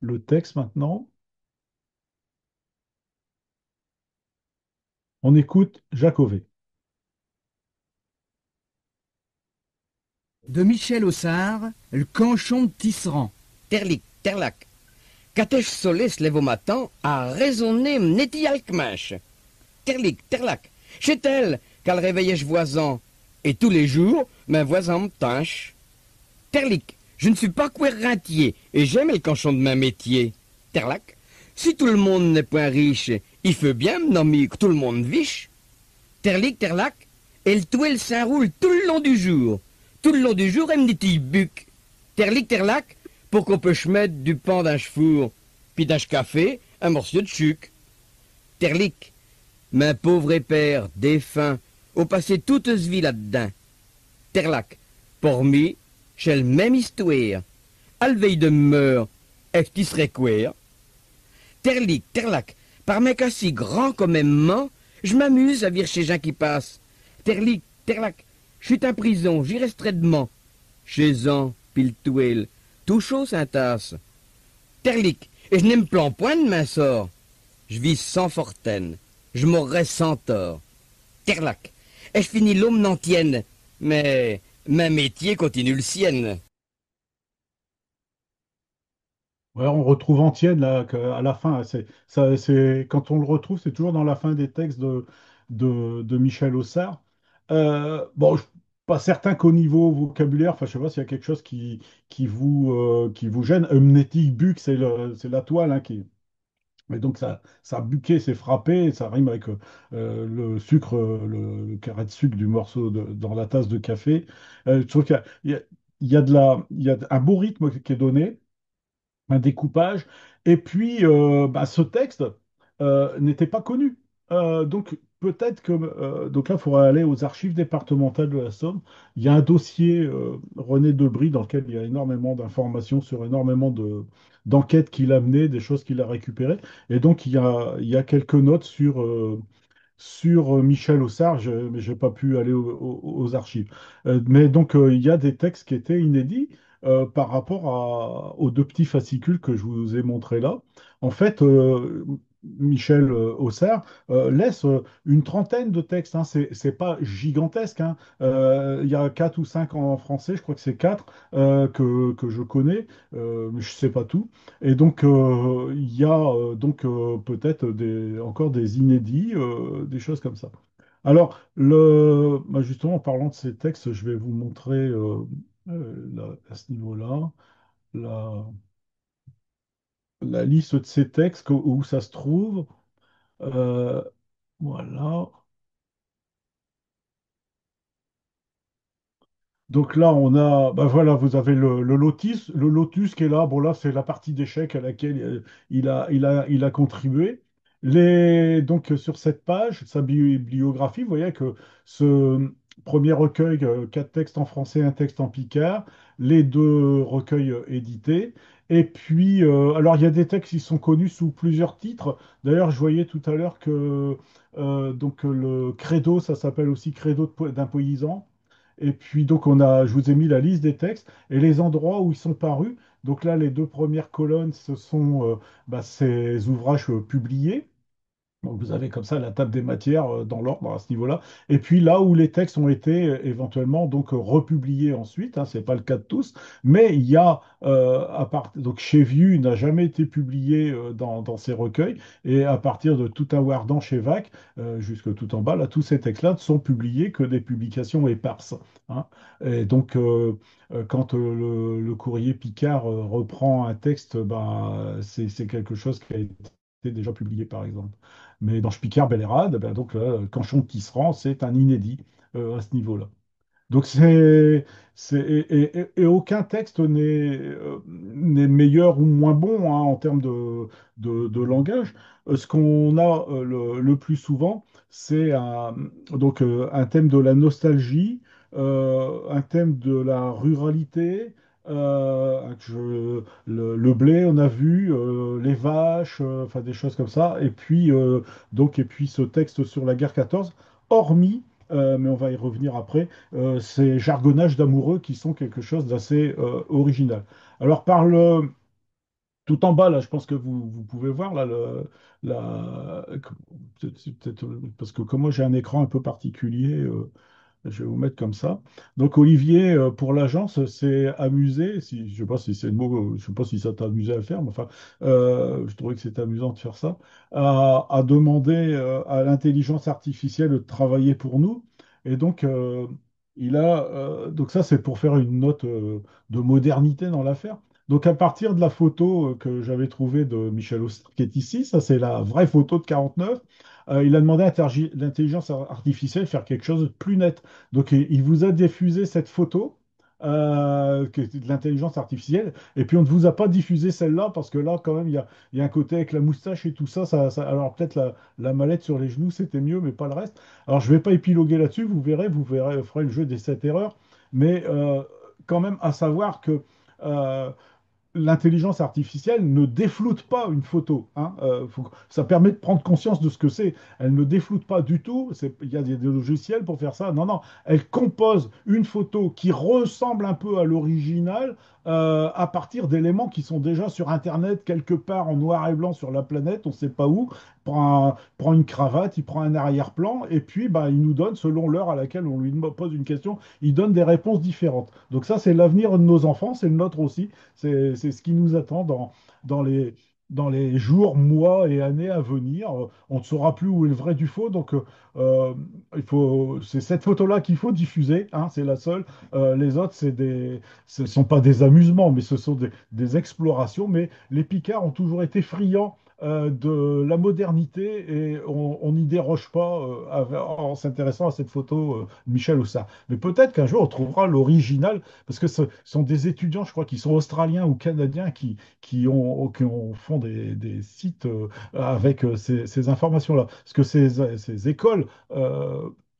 le texte maintenant. On écoute Jacovet. De Michel Aussard, le canchon de Tisserand. Terlic, terlac. Katech solé se lève au matin à raisonner m'neti alkmanche. Terlic, terlac. Chez elle, qu'elle réveillait voisin. Et tous les jours, mes voisins me tinchent. Terlic, je ne suis pas couer rentier et j'aime le canchon de mon métier. Terlac, si tout le monde n'est point riche, il fait bien me nommer que tout le monde viche. Terlic, terlac, et le touel s'enroule tout le long du jour. Tout le long du jour, elle me dit buc. Terlic, terlac, pour qu'on peut mettre du pain d'un chefour, puis d'un café, un morceau de chuc. Terlic, ma pauvre père, défunt, au passé toute ce vie là-dedans. Terlac, pour moi, j'ai le même histoire. À la veille de meur, est-ce qu'il serait queer? Terlic, terlac, par mec si grand comme aimant, je m'amuse à vivre chez gens qui passent. Terlic, terlac, je suis en prison, j'y resterai demain. Chez un, pile touel, tout chaud s'entasse. Terlic, et je n'aime plan point de ma sort. Je vis sans fortaine. je mourrais sans tort. Terlac, ai-je fini l'homme n'en tienne, mais mon métier continue le sienne. Ouais, on retrouve Antienne là, à la fin. Quand on le retrouve, c'est toujours dans la fin des textes de Michel Aussard. Bon, je suis pas certain qu'au niveau vocabulaire, enfin, je sais pas s'il y a quelque chose qui vous gêne. Mnétique buc, c'est la toile, hein, qui. Et donc ça a buqué, c'est frappé, et ça rime avec le sucre, le carré de sucre du morceau dans la tasse de café. Je trouve il y a il y a un beau rythme qui est donné, un découpage. Et puis, ce texte n'était pas connu. Donc, peut-être que. Donc là, il faudra aller aux archives départementales de la Somme. Il y a un dossier René Debris dans lequel il y a énormément d'informations sur énormément d'enquêtes qu'il a menées, des choses qu'il a récupérées. Et donc, il y a quelques notes sur Michel Aussard, mais je n'ai pas pu aller aux archives. Mais donc, il y a des textes qui étaient inédits par rapport aux deux petits fascicules que je vous ai montrés là. En fait, Michel Aussard laisse une trentaine de textes, hein. C'est pas gigantesque, hein. Il y a quatre ou cinq en français, je crois que c'est quatre que je connais, mais je sais pas tout. Et donc, il y a peut-être encore des inédits, des choses comme ça. Alors, justement, en parlant de ces textes, je vais vous montrer à ce niveau-là la, la liste de ces textes où ça se trouve. Euh, voilà. Donc là, on a, voilà, vous avez le Lotus qui est là. Bon, là, c'est la partie d'échecs à laquelle il a contribué. Donc, sur cette page, sa bibliographie, vous voyez que ce premier recueil, quatre textes en français, un texte en picard, les deux recueils édités. Et puis, alors, il y a des textes qui sont connus sous plusieurs titres. D'ailleurs, je voyais tout à l'heure que le Credo, ça s'appelle aussi Credo d'un paysan. Et puis donc je vous ai mis la liste des textes et les endroits où ils sont parus. Donc là, les deux premières colonnes, ce sont ces ouvrages publiés. Donc vous avez comme ça la table des matières dans l'ordre à ce niveau-là. Et puis là où les textes ont été éventuellement republiés ensuite, hein, c'est pas le cas de tous, mais il y a donc chez Vieux n'a jamais été publié dans ces recueils et à partir de Tout un Wardan chez Vac jusque tout en bas, là tous ces textes-là ne sont publiés que des publications éparses, hein. Et donc quand le courrier Picard reprend un texte, c'est quelque chose qui a été déjà publié par exemple. Mais dans Spicard Bellerade, ben donc là, Canchon Tisserand, c'est un inédit à ce niveau-là. Donc et aucun texte n'est meilleur ou moins bon, hein, en termes de langage. Ce qu'on a le plus souvent, c'est un thème de la nostalgie, un thème de la ruralité. Le blé, on a vu, les vaches, enfin des choses comme ça. Et puis ce texte sur la guerre 14, hormis, mais on va y revenir après, ces jargonnages d'amoureux qui sont quelque chose d'assez original. Alors tout en bas, là, je pense que vous pouvez voir, là, parce que comme moi j'ai un écran un peu particulier, je vais vous mettre comme ça. Donc Olivier, pour l'agence, s'est amusé, si, je ne sais pas si c'est le mot, je sais pas si ça t'a amusé à le faire, mais enfin, je trouvais que c'était amusant de faire ça, à demander à l'intelligence artificielle de travailler pour nous. Et donc, donc ça, c'est pour faire une note de modernité dans l'affaire. Donc à partir de la photo que j'avais trouvée de Michel Auster, qui est ici, ça c'est la vraie photo de 49, il a demandé à l'intelligence artificielle de faire quelque chose de plus net. Donc, il vous a diffusé cette photo de l'intelligence artificielle, et puis on ne vous a pas diffusé celle-là, parce que là, quand même, il y a un côté avec la moustache et tout ça. Alors, peut-être la mallette sur les genoux, c'était mieux, mais pas le reste. Alors, je ne vais pas épiloguer là-dessus, vous verrez, vous ferez le jeu des 7 erreurs, mais quand même, à savoir que. euh, L'intelligence artificielle ne défloute pas une photo, hein. Ça permet de prendre conscience de ce que c'est. Elle ne défloute pas du tout. Il y a des logiciels pour faire ça. Non, non. Elle compose une photo qui ressemble un peu à l'original à partir d'éléments qui sont déjà sur Internet, quelque part en noir et blanc sur la planète, on ne sait pas où. Prend une cravate, il prend un arrière-plan, et puis bah, il nous donne, selon l'heure à laquelle on lui pose une question, il donne des réponses différentes. Donc ça, c'est l'avenir de nos enfants, c'est le nôtre aussi. C'est ce qui nous attend dans dans les jours, mois et années à venir. On ne saura plus où est le vrai du faux, donc euh, c'est cette photo-là qu'il faut diffuser, hein, c'est la seule. Les autres, ce ne sont pas des amusements, mais ce sont des explorations. Mais les Picards ont toujours été friands de la modernité et on n'y déroge pas en s'intéressant à cette photo de Michel Houssard. Mais peut-être qu'un jour on trouvera l'original, parce que ce sont des étudiants, je crois, qui sont australiens ou canadiens font des sites avec ces informations-là. Parce que ces écoles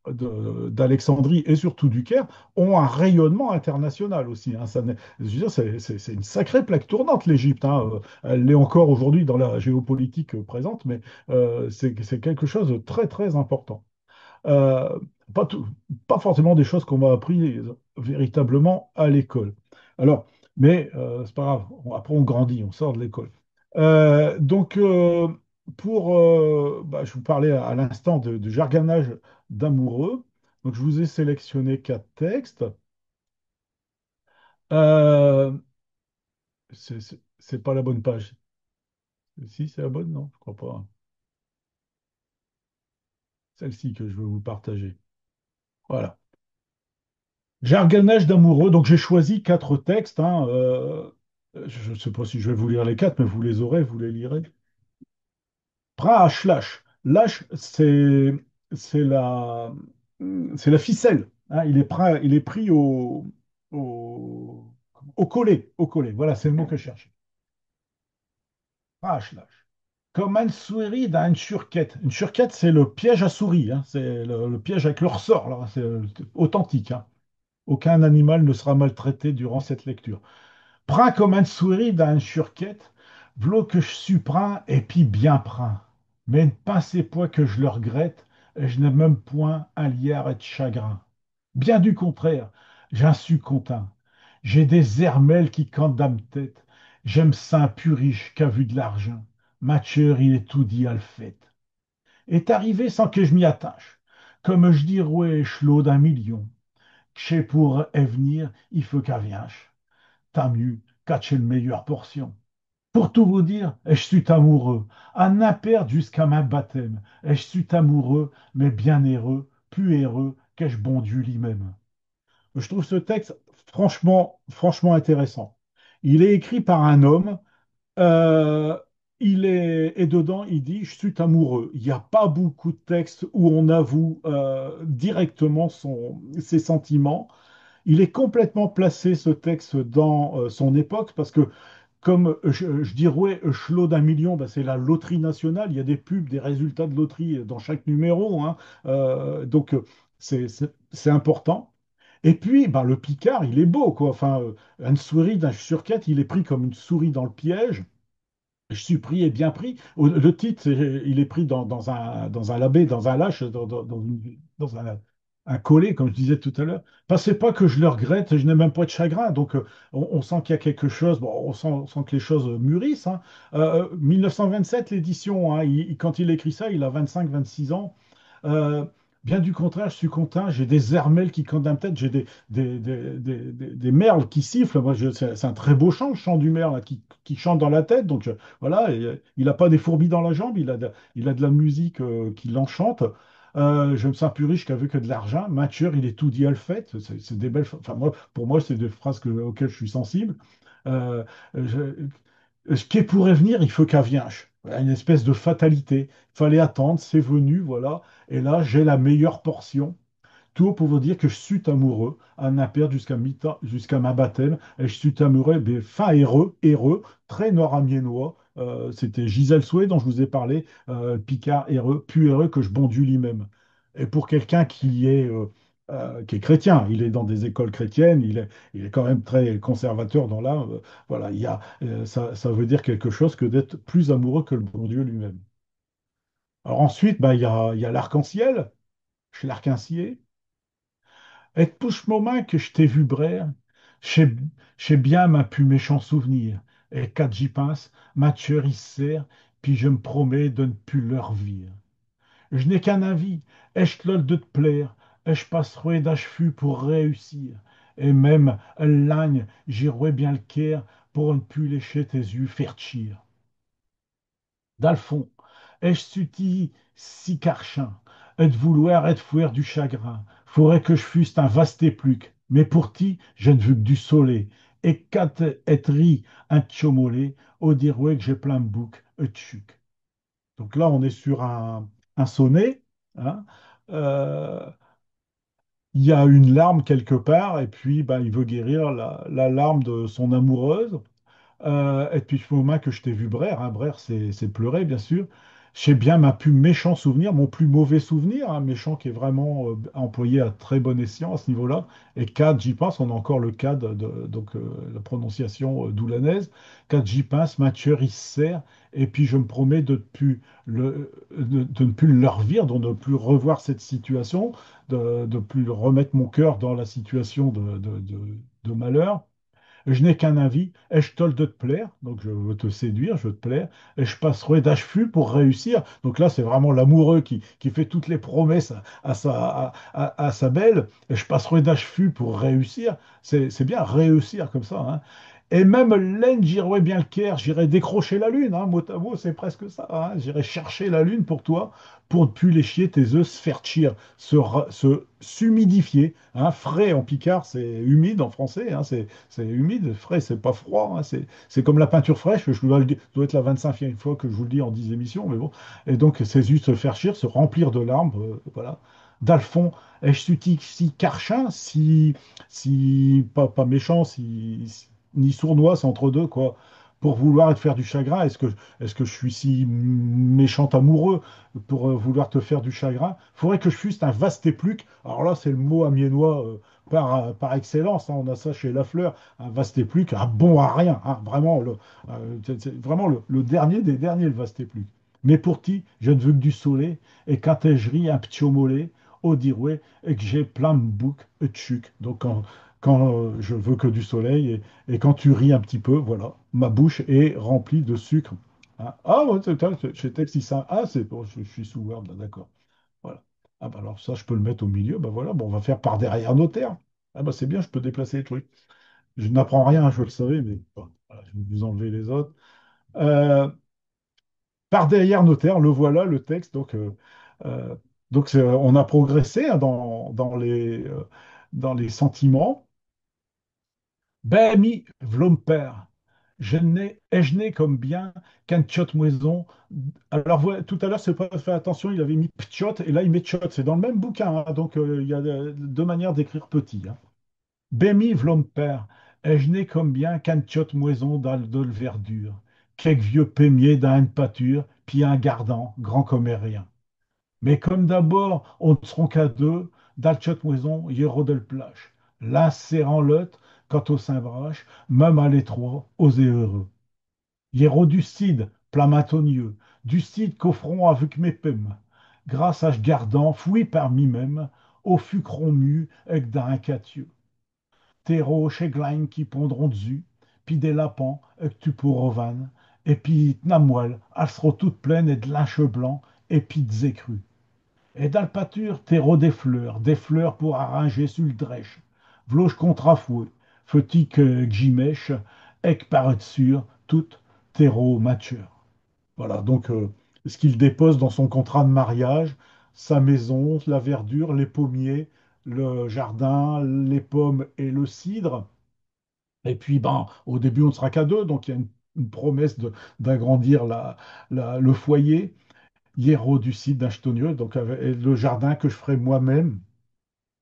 d'Alexandrie et surtout du Caire ont un rayonnement international aussi, hein. Je veux dire, c'est une sacrée plaque tournante, l'Égypte, hein. Elle l'est encore aujourd'hui dans la géopolitique présente, mais c'est quelque chose de très, très important. Euh, pas, tout- Pas forcément des choses qu'on m'a appris véritablement à l'école. Alors, mais c'est pas grave, après on grandit, on sort de l'école. Donc, je vous parlais à l'instant de jargonnage d'amoureux. Donc, je vous ai sélectionné quatre textes. Euh, c'est pas la bonne page. Si, c'est la bonne, non? Je crois pas. Celle-ci que je veux vous partager. Voilà. Jargonnage d'amoureux. Donc, j'ai choisi quatre textes, hein. Je ne sais pas si je vais vous lire les quatre, mais vous les aurez, vous les lirez. Prash Lash. Lash, c'est la, c'est la ficelle, hein. Il est pris au, au collet. Au collet. Voilà, c'est le mot que je cherchais. Prash Lash. Comme une souris dans une surquête. Une surquête, c'est le piège à souris, hein. C'est le piège avec le ressort, là. C'est authentique, hein. Aucun animal ne sera maltraité durant cette lecture. Prin comme un souris dans une surquête, v'là que je suis prin et puis bien prin. Mais ne pensez point que je le regrette, et je n'ai même point un liard et de chagrin. Bien du contraire, j'en suis content. J'ai des hermelles qui cantent dans tête. J'aime saint puriche qu'a vu de l'argent. Matcheur, il est tout dit à le fait. Est arrivé sans que je m'y attache. Comme je dis, ouais, chelot d'un million. Qu'c'est pour venir, il faut qu'à vienche tant mieux, catcher le meilleure portion. Pour tout vous dire, je suis amoureux, à perdre jusqu'à ma baptême, et je suis amoureux, mais bien heureux, plus heureux qu'ai-je bon Dieu lui-même. Je trouve ce texte franchement intéressant. Il est écrit par un homme, euh, et dedans il dit, je suis amoureux. Il n'y a pas beaucoup de textes où on avoue directement ses sentiments. Il est complètement placé, ce texte, dans son époque, parce que, comme je dirais, Chelot d'un million, bah, c'est la loterie nationale. Il y a des pubs, des résultats de loterie dans chaque numéro, hein. C'est important. Et puis, bah, le Picard, il est beau, quoi. Enfin, une souris d'un surquête, il est pris comme une souris dans le piège. Je suis pris et bien pris. Le titre, il est pris dans un labé, dans un lâche, dans un collet, comme je disais tout à l'heure. Pensez pas que je le regrette, je n'ai même pas de chagrin. Donc, on sent qu'il y a quelque chose, bon, on sent que les choses mûrissent, hein. 1927, l'édition, hein, quand il écrit ça, il a 25, 26 ans. Euh, Bien du contraire, je suis content. J'ai des hermelles qui cantent dans la tête, j'ai des merles qui sifflent. Moi, c'est un très beau chant, le chant du merle, là, qui chante dans la tête. Donc, voilà, et, il n'a pas des fourbis dans la jambe, il a de la musique qui l'enchante. Je me sens plus riche qu'avec que de l'argent. Mature, il est tout dit à le fait. C'est des belles. Enfin, pour moi, c'est des phrases auxquelles je suis sensible. Euh, je- Ce qui pourrait venir, il faut qu'à vienne. Voilà, une espèce de fatalité. Il fallait attendre, c'est venu, voilà. Et là, j'ai la meilleure portion. Tout pour vous dire que je suis amoureux, un impair jusqu'à ma baptême, et je suis amoureux, mais fin héreux, très nord-amiénois. C'était Gisèle Soué dont je vous ai parlé, Picard héreux, plus héreux que je bondis lui-même. Et pour quelqu'un qui est chrétien, il est dans des écoles chrétiennes, il est quand même très conservateur dans l'âme. Voilà, ça veut dire quelque chose que d'être plus amoureux que le bon Dieu lui-même. Alors ensuite, bah, il y a l'arc-en-ciel, chez l'arc-en-ciel. Et touche moment que je t'ai vu braire, J'ai j'ai bien ma pu méchant souvenir, et quand j'y pense, ma tueur y serre, puis je me promets de ne plus le revire. Je n'ai qu'un avis, est-ce lol de te plaire, et je passerai d'achevu pour réussir, et même l'agne, j'irai bien le caire pour ne plus lécher tes yeux faire chire. D'Alfond, ai-je suti si carchin, et de vouloir être fouer du chagrin, faudrait que je fusse un vaste épluc, mais pour ti, je ne veux que du soleil, et qu'à être ri un tchomolé, au dire ouais que j'ai plein de bouc, et de chuc. Donc là, on est sur un sonnet, hein. Euh, il y a une larme quelque part, et puis ben, il veut guérir la larme de son amoureuse. Et puis, le moment que je t'ai vu Brère, hein, Brère, c'est pleurer, bien sûr. J'ai bien ma plus méchant souvenir, mon plus mauvais souvenir, un méchant qui est vraiment employé à très bon escient à ce niveau-là. Et CAD, j'y pense, on a encore le CAD, donc la prononciation doulanaise. CAD, j'y pense, Mathieu, il se sert, et puis je me promets de ne plus le revire, de ne plus revoir cette situation, de plus remettre mon cœur dans la situation de malheur. Je n'ai qu'un avis, ai-je tol de te plaire, donc je veux te séduire, je veux te plaire, et je passerai d'achevu pour réussir. Donc là, c'est vraiment l'amoureux qui fait toutes les promesses à sa belle, et je passerai d'achevu pour réussir. C'est bien réussir comme ça, hein. Et même laine, j'irai bien le caire, j'irai décrocher la lune, hein, mot à mot, c'est presque ça, hein. J'irai chercher la lune pour toi, pour ne plus lécher tes œufs, se faire chire, s'humidifier, hein. Frais en Picard, c'est humide en français, hein, c'est humide, frais, c'est pas froid, hein, c'est comme la peinture fraîche, je dois, doit être la 25e fois que je vous le dis en 10 émissions, mais bon. Et donc, c'est juste se faire chier, se remplir de larmes, voilà. D'Alfond, est-ce si carchin, si pas méchant, ni sournois, c'est entre deux, quoi, pour vouloir te faire du chagrin. Est-ce que je suis si méchant amoureux pour vouloir te faire du chagrin? Faudrait que je fusse un vaste épluc. Alors là, c'est le mot amiénois par excellence, hein. On a ça chez Lafleur, un vaste épluc, un bon à rien, hein. Vraiment, c'est vraiment le dernier des derniers, le vaste épluc. Mais pour ti, je ne veux que du soleil, et quand je ris un petit mollet, au dire ouais, et que j'ai plein de boucs et de chuc. Donc quand je veux que du soleil, et quand tu ris un petit peu, voilà, ma bouche est remplie de sucre. Hein. Ah, ouais, chez Texte, ah, c'est bon, je suis sous Word, là, d'accord. Voilà. Ah, bah alors ça, je peux le mettre au milieu. Bah voilà, bon, on va faire par derrière notaire. Ah, bah c'est bien, je peux déplacer les trucs. Je n'apprends rien, je le savais, mais bon, voilà, je vais vous enlever les autres. Euh, Par derrière notaire, le voilà, le texte. Euh, on a progressé, hein, dans les sentiments. Ben mi vlomper, je n'ai comme bien qu'un tchot maison. Alors voilà, tout à l'heure, c'est pas fait attention, il avait mis pchot et là il met tchot. C'est dans le même bouquin, hein, donc il y a deux manières d'écrire petit, hein. Ben mi vlomper, je n'ai comme bien qu'un tchot maison dans de verdure, quelques vieux pémiers dans une pâture, puis un gardant, grand comme rien. Mais comme d'abord, on ne seront qu'à deux, d'Alchot Maison, Hiero de plage. Là, serrant l'autre, quant au Saint-Brache, même à l'étroit, osez heureux. Hiero du cid, plamatonieux, du cid qu'offrons avec mes pèmes. Grâce à ce gardant, fouillé parmi même, au fucron mu, avec d'un catieux. Terreau, cheglain qui pondront dessus, puis des lapins, avec tu pour van, et puis namoelle, elles seront toutes pleines et de linge blanc, et puis d'écrus. Et dans le pâture, terreau des fleurs pour arranger sur le drèche. Vloche contrafoué, feuille que j'ymèche, ec par sûr, toute terreau mature. Voilà, donc ce qu'il dépose dans son contrat de mariage, sa maison, la verdure, les pommiers, le jardin, les pommes et le cidre. Et puis, ben, au début, on ne sera qu'à deux, donc il y a une promesse d'agrandir le foyer. Hiero du site d'Achtonieux, donc le jardin que je ferai moi-même,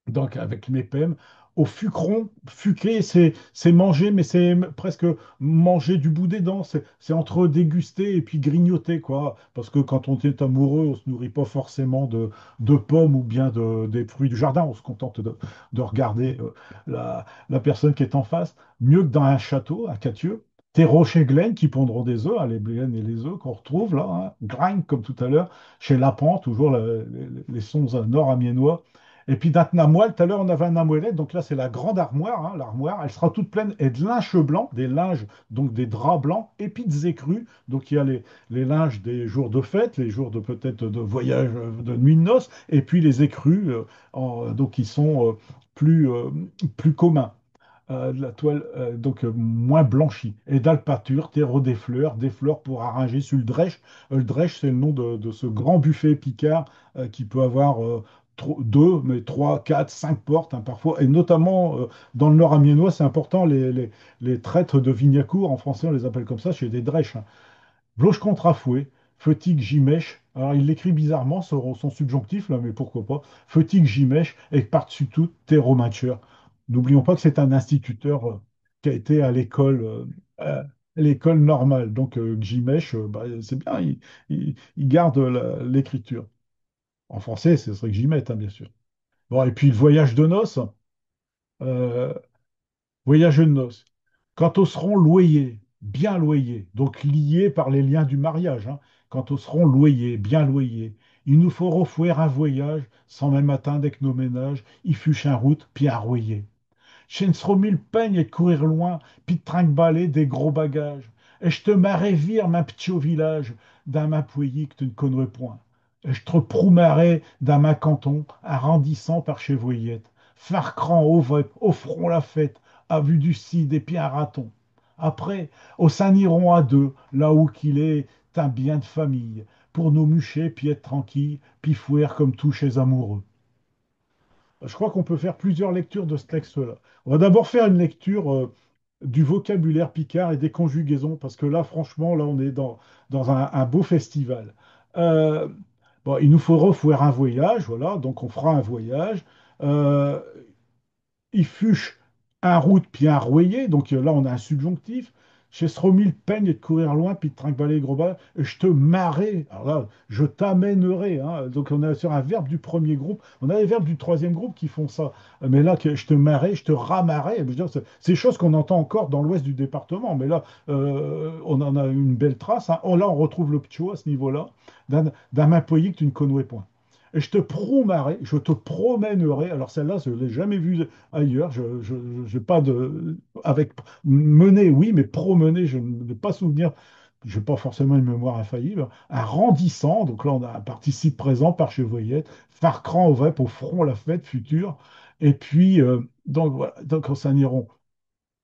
donc avec mes pèmes. Au fucron, fuquer, c'est manger, mais c'est presque manger du bout des dents. C'est entre déguster et puis grignoter, quoi. Parce que quand on est amoureux, on se nourrit pas forcément de pommes ou bien des fruits du jardin. On se contente de regarder la personne qui est en face. Mieux que dans un château, à Catieux. Tes rochers Glen qui pondront des œufs, hein, les Glen et les œufs qu'on retrouve là, hein. Grind comme tout à l'heure, chez Lapin, toujours les sons nord-amiénois. Et puis notre namoile, tout à l'heure on avait un namoilette, donc là c'est la grande armoire, hein, l'armoire, elle sera toute pleine et de linge blanc, des linges, donc des draps blancs, et puis des écrus. Donc il y a les linges des jours de fête, les jours de peut-être de voyage, de nuit de noces, et puis les écrus, donc qui sont plus, plus communs. De la toile donc moins blanchie. Et d'alpature, terreau des fleurs pour arranger sur le drèche. Le drèche, c'est le nom de ce grand buffet picard qui peut avoir deux, mais trois, quatre, cinq portes hein, parfois. Et notamment dans le nord amiénois, c'est important, les traites de Vignacourt, en français on les appelle comme ça, chez des drèches. Hein. Bloche contrafouet, fatigue j'imèche. Alors il l'écrit bizarrement, son subjonctif, là, mais pourquoi pas. Fatigue j'imèche, et par-dessus tout, terreau. N'oublions pas que c'est un instituteur qui a été à l'école normale. Donc Gimèche, bah, c'est bien, il garde l'écriture. En français, ce serait Gimette, hein, bien sûr. Bon, et puis le voyage de noces. euh, Voyage de noces. Quand au seront loyers, bien loyers, donc liés par les liens du mariage, hein, quand au seront loyers, bien loyers, il nous faut refouer un voyage, sans même atteindre avec nos ménages, y fûche un route, puis un royer. Je ne mille peignes et de courir loin, puis de trinque-baller des gros bagages. Et je te marais vire, ma petit au village, d'un ma pouilly que tu ne connais point. Et je te proumarais d'un ma canton, arrondissant par chez Voyette. Farcran au front la fête, à vue du cid et puis un raton. Après, au Saint-Niron à deux, là où qu'il est, un bien de famille, pour nous mucher, puis être tranquille, puis fouer comme tous chez amoureux. Je crois qu'on peut faire plusieurs lectures de ce texte-là. On va d'abord faire une lecture du vocabulaire picard et des conjugaisons, parce que là, franchement, là, on est dans un beau festival. Euh, bon, il nous faudra faire un voyage, voilà, donc on fera un voyage. Euh, il fûche un route puis un rouillé, donc là on a un subjonctif. Chez Sromil peigne et de courir loin puis de trinquer gros bas, je te marrai, alors là, je t'amènerai. Hein. Donc on est sur un verbe du premier groupe, on a les verbes du troisième groupe qui font ça. Mais là, je te marrai, je te ramarrai, je veux dire, c'est des choses qu'on entend encore dans l'ouest du département, mais là, on en a une belle trace. Hein. Oh, là, on retrouve le ptio à ce niveau-là, d'un mapoï que tu ne connais point. Et je te promènerai. Alors celle-là, je ne l'ai jamais vue ailleurs. Je j'ai pas de. Avec mener, oui, mais promener, je n'ai pas souvenir. Je n'ai pas forcément une mémoire infaillible. Un rendissant, donc là on a un participe présent par chevoyette. Farcran au vrai pour front la fête future. Et puis, donc voilà, donc on s'en ira.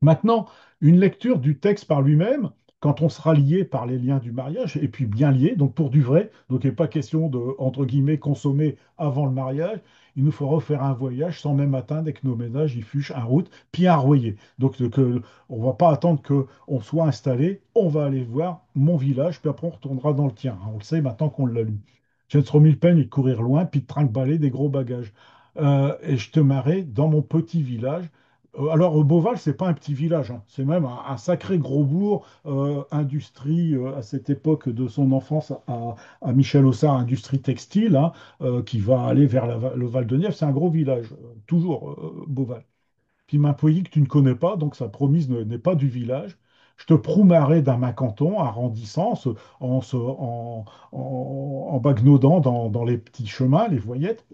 Maintenant, une lecture du texte par lui-même, quand on sera lié par les liens du mariage, et puis bien lié, donc pour du vrai, donc il n'est pas question de, entre guillemets, consommer avant le mariage, il nous faudra faire un voyage sans même atteindre avec nos ménages, y fuche un route, puis un royer. Donc on ne va pas attendre qu'on soit installé, on va aller voir mon village, puis après on retournera dans le tien. Hein. On le sait maintenant qu'on l'a lu. Je ne trop mille peines et de courir loin, puis de trinque-baller des gros bagages. Et je te marrais dans mon petit village alors, Beauval, c'est pas un petit village, hein. C'est même un sacré gros bourg, industrie, à cette époque de son enfance à Michel Auxard, industrie textile, hein, qui va aller vers le Val-de-Nièvre. C'est un gros village, toujours, Beauval. Puis Maimpouilly, que tu ne connais pas, donc sa promise n'est pas du village. Je te proumarais d'un macanton, arrondissant, en bagnaudant dans les petits chemins, les voyettes.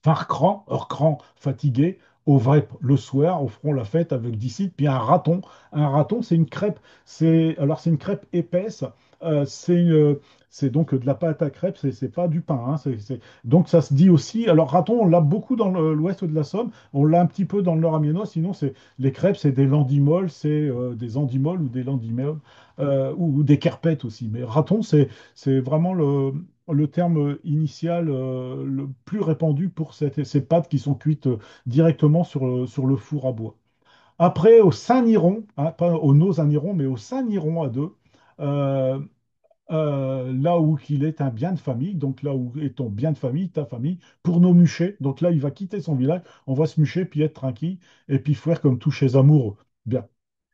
Farcran, Heurcran, fatigué, au vrai le soir, au front la fête avec disciples, puis un raton. Un raton, c'est une crêpe. C'est une crêpe épaisse. C'est donc de la pâte à crêpes. C'est pas du pain. Hein, donc ça se dit aussi. Alors raton, on l'a beaucoup dans l'ouest de la Somme. On l'a un petit peu dans le nord amiénois. Sinon, c'est les crêpes, c'est des landimoles, c'est des andimoles ou des landimoles ou des kerpettes aussi. Mais raton, c'est vraiment le terme initial le plus répandu pour ces pâtes qui sont cuites directement sur le four à bois. Après, au Saint-Niron, hein, pas au Nos-Niron, mais au Saint-Niron à deux, euh, là où il est un bien de famille, donc là où est ton bien de famille, ta famille, pour nos muchets. Donc là, il va quitter son village, on va se mucher, puis être tranquille, et puis faire comme tous chez amoureux. Bien.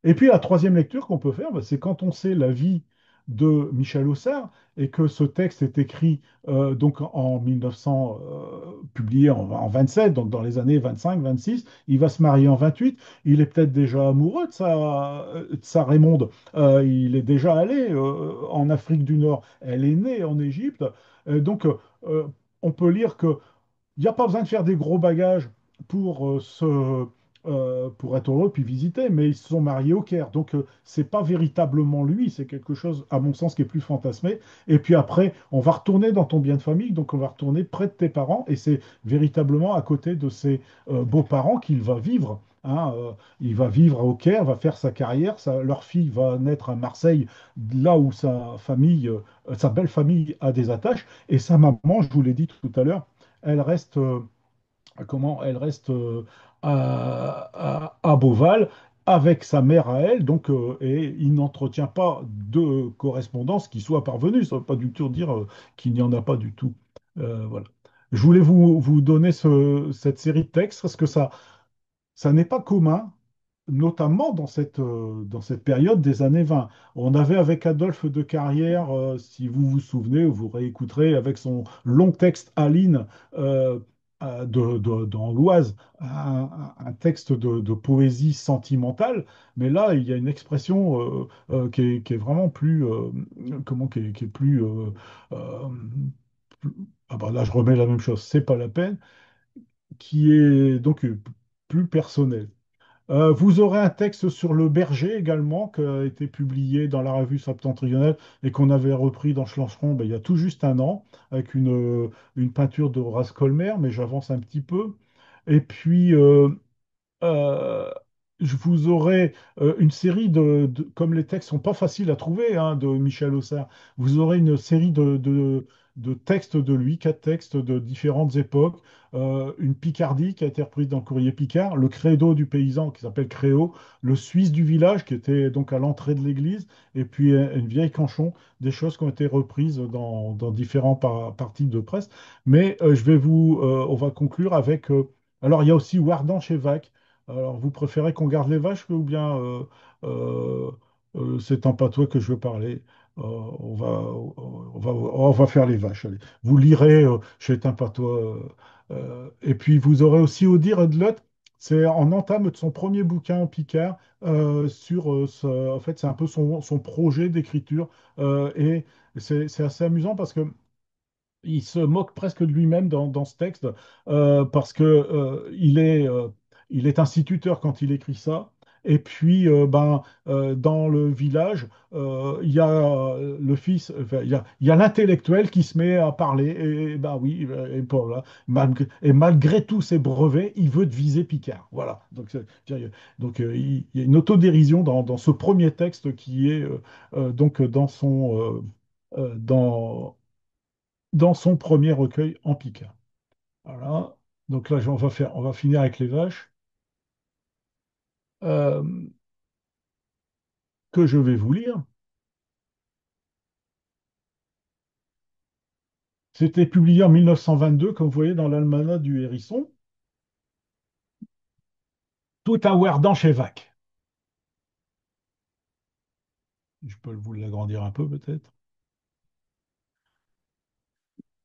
Et puis la troisième lecture qu'on peut faire, bah, c'est quand on sait la vie de Michel Auxard et que ce texte est écrit donc en 1900, publié en 27, donc dans les années 25-26, il va se marier en 28, il est peut-être déjà amoureux de sa Raymonde. Il est déjà allé en Afrique du Nord. Elle est née en Égypte. Donc, on peut lire que il n'y a pas besoin de faire des gros bagages pour, pour être heureux puis visiter, mais ils se sont mariés au Caire. Donc, c'est pas véritablement lui, c'est quelque chose, à mon sens, qui est plus fantasmé. Et puis après, on va retourner dans ton bien de famille, donc on va retourner près de tes parents, et c'est véritablement à côté de ses beaux-parents qu'il va vivre. Hein. Il va vivre au Caire, va faire sa carrière, leur fille va naître à Marseille, là où sa famille, sa belle famille a des attaches, et sa maman, je vous l'ai dit tout à l'heure, elle reste, elle reste à Beauval avec sa mère à elle, donc, et il n'entretient pas de correspondance qui soit parvenue. Ça ne veut pas du tout dire qu'il n'y en a pas du tout. Voilà. Je voulais vous donner cette série de textes parce que ça n'est pas commun, notamment dans cette période des années 20. On avait avec Adolphe de Carrière, si vous vous souvenez, vous réécouterez avec son long texte Aline euh, dans l'Oise, un texte de poésie sentimentale, mais là, il y a une expression qui est vraiment plus, qui est plus, euh, plus- ah bah là, je remets la même chose, c'est pas la peine, qui est donc plus personnel. Vous aurez un texte sur le berger également, qui a été publié dans la revue septentrionale et qu'on avait repris dans Schlancheron ben, il y a tout juste un an, avec une peinture de Horace Colmer, mais j'avance un petit peu. Et puis, euh, je vous aurai une série comme les textes sont pas faciles à trouver hein, de Michel Auxerre, vous aurez une série de textes de lui, quatre textes de différentes époques, une Picardie qui a été reprise dans le Courrier Picard, le Credo du paysan qui s'appelle Créo, le Suisse du village qui était donc à l'entrée de l'église, et puis une vieille canchon, des choses qui ont été reprises dans différents parties de presse. Mais on va conclure avec, alors il y a aussi Wardan chez Vac. Alors, vous préférez qu'on garde les vaches ou bien euh, c'est en patois que je veux parler? On va faire les vaches. Allez. Vous lirez chez un patois. Et puis, vous aurez aussi Odile Edlot. C'est en entame de son premier bouquin en Picard en fait, c'est un peu son projet d'écriture. Et c'est assez amusant parce que il se moque presque de lui-même dans ce texte parce que il est instituteur quand il écrit ça. Et puis, dans le village, il y a le fils, enfin, il y a l'intellectuel qui se met à parler. Et, ben oui, et, voilà. Et malgré tous ses brevets, il veut viser Picard. Voilà. Il y a une autodérision dans ce premier texte qui est donc dans son premier recueil en Picard. Voilà. Donc là, on va finir avec les vaches euh, que je vais vous lire. C'était publié en 1922, comme vous voyez dans l'almanach du Hérisson. Tout un Ouerdan chez Vac. Je peux vous l'agrandir un peu peut-être.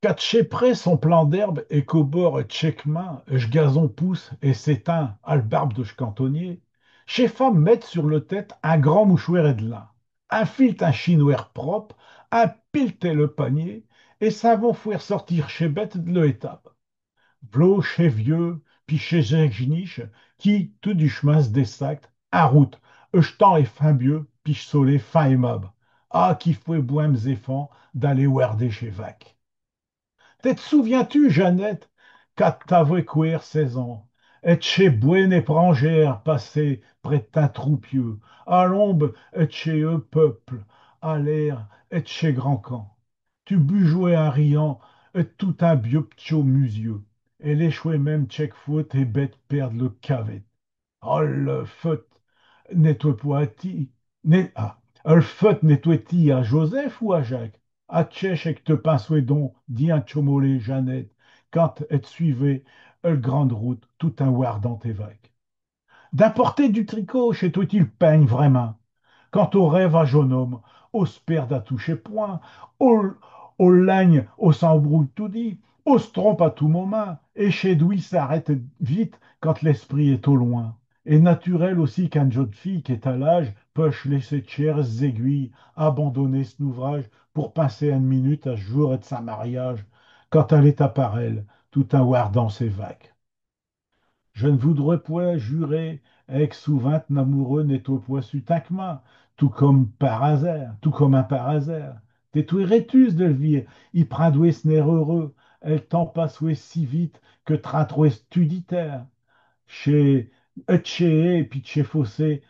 Catché près son plan d'herbe et qu'au bord tchèquemin, gazon pousse et s'éteint à barbe de cantonnier, chez femme mettent sur le tête un grand mouchoir et de lin, un filt un chinois propre, un pilte et le panier, et savon fouer sortir chez bête de l'étape. V'là chez vieux, puis chez Geniche, qui, tout du chemin se dessacte, en route, jetant et fin bieux, puis solé fin aimable. Ah, qui fouet bohème zéphant d'aller ouarder chez Vac. Te souviens-tu, Jeannette, qu'à t'avouer couer 16 ans, et chez Bouenne étrangère passé près d'un troupieux, à l'ombre et chez eux peuple, à l'air et chez grand camp. Tu bus jouer un riant et tout un vieux ptio musieux, et l'échoué même tchèque faute et bête perdre le cavet. Oh, le feut nettoie-t-il, le feut nettoie-t-il à Joseph ou à Jacques? À Tchèche et que te pinceouez donc, dit un chomolé Jeannette, quand elle suivait le grande route, tout un war dans tes vagues. D'importer du tricot chez toi il peigne vraiment. Quant au rêve à jeune homme, on se perd à toucher point, au lagne, on s'embrouille tout dit, on se trompe à tout moment, et chez Douy s'arrête vite quand l'esprit est au loin. Et naturel aussi qu'un jeune fille qui est à l'âge puisse laisser de chères aiguilles abandonner cet ouvrage pour passer une minute à ce jour et de sa mariage. Quand elle est à part elle, tout un war dans ses vagues. Je ne voudrais point jurer ex souvent amoureux n'est au point sutinquement, tout comme un par hasard. T'es tout rétus de le vire, il prend doué ce nerf heureux, elle t'en passe oué si vite que tratroué studitaire. Chez Etché et puis chez Fossé,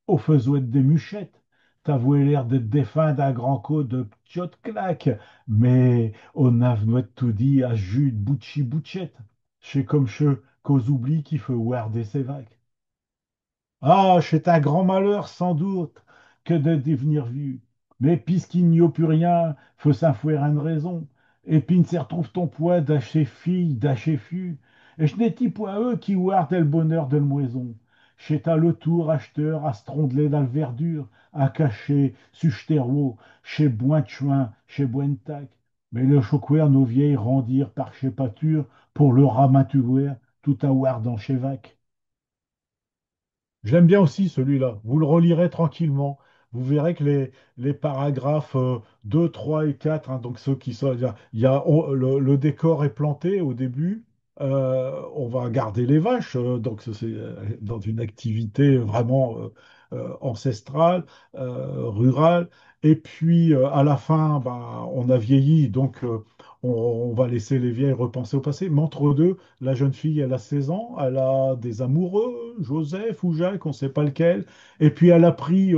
au faisouet des muchettes. T'avouais l'air de te défunt d'un grand coup de p'tiot claque, mais on a v'nouet tout dit à jus de bouchi bouchette. Chez comme che qu'aux oublis qui fait warder ses vagues. Ah, c'est un grand malheur, sans doute, que de devenir vieux. Mais puisqu'il n'y a plus rien, faut s'infouer une raison. Et puis, s'y retrouve ton poids d'acheter fille, d'acheter fût. Et je n'étais point eux qui ouardaient le bonheur de moison. Chez ta le tour acheteur à se trondeler dans le verdure, à cacher, suchterreau, chez boin de chouin, chez boin de tac. Mais le choquer nos vieilles rendirent par chez pâture pour le ramatouer tout un ouardant chez vac. J'aime bien aussi celui-là. Vous le relirez tranquillement. Vous verrez que les paragraphes 2, 3 et 4, hein, donc ceux qui sont, le décor est planté au début. On va garder les vaches, donc c'est dans une activité vraiment ancestrale, rurale. Et puis à la fin, ben, on a vieilli, donc on va laisser les vieilles repenser au passé. Mais entre deux, la jeune fille, elle a 16 ans, elle a des amoureux, Joseph ou Jacques, on ne sait pas lequel. Et puis elle a pris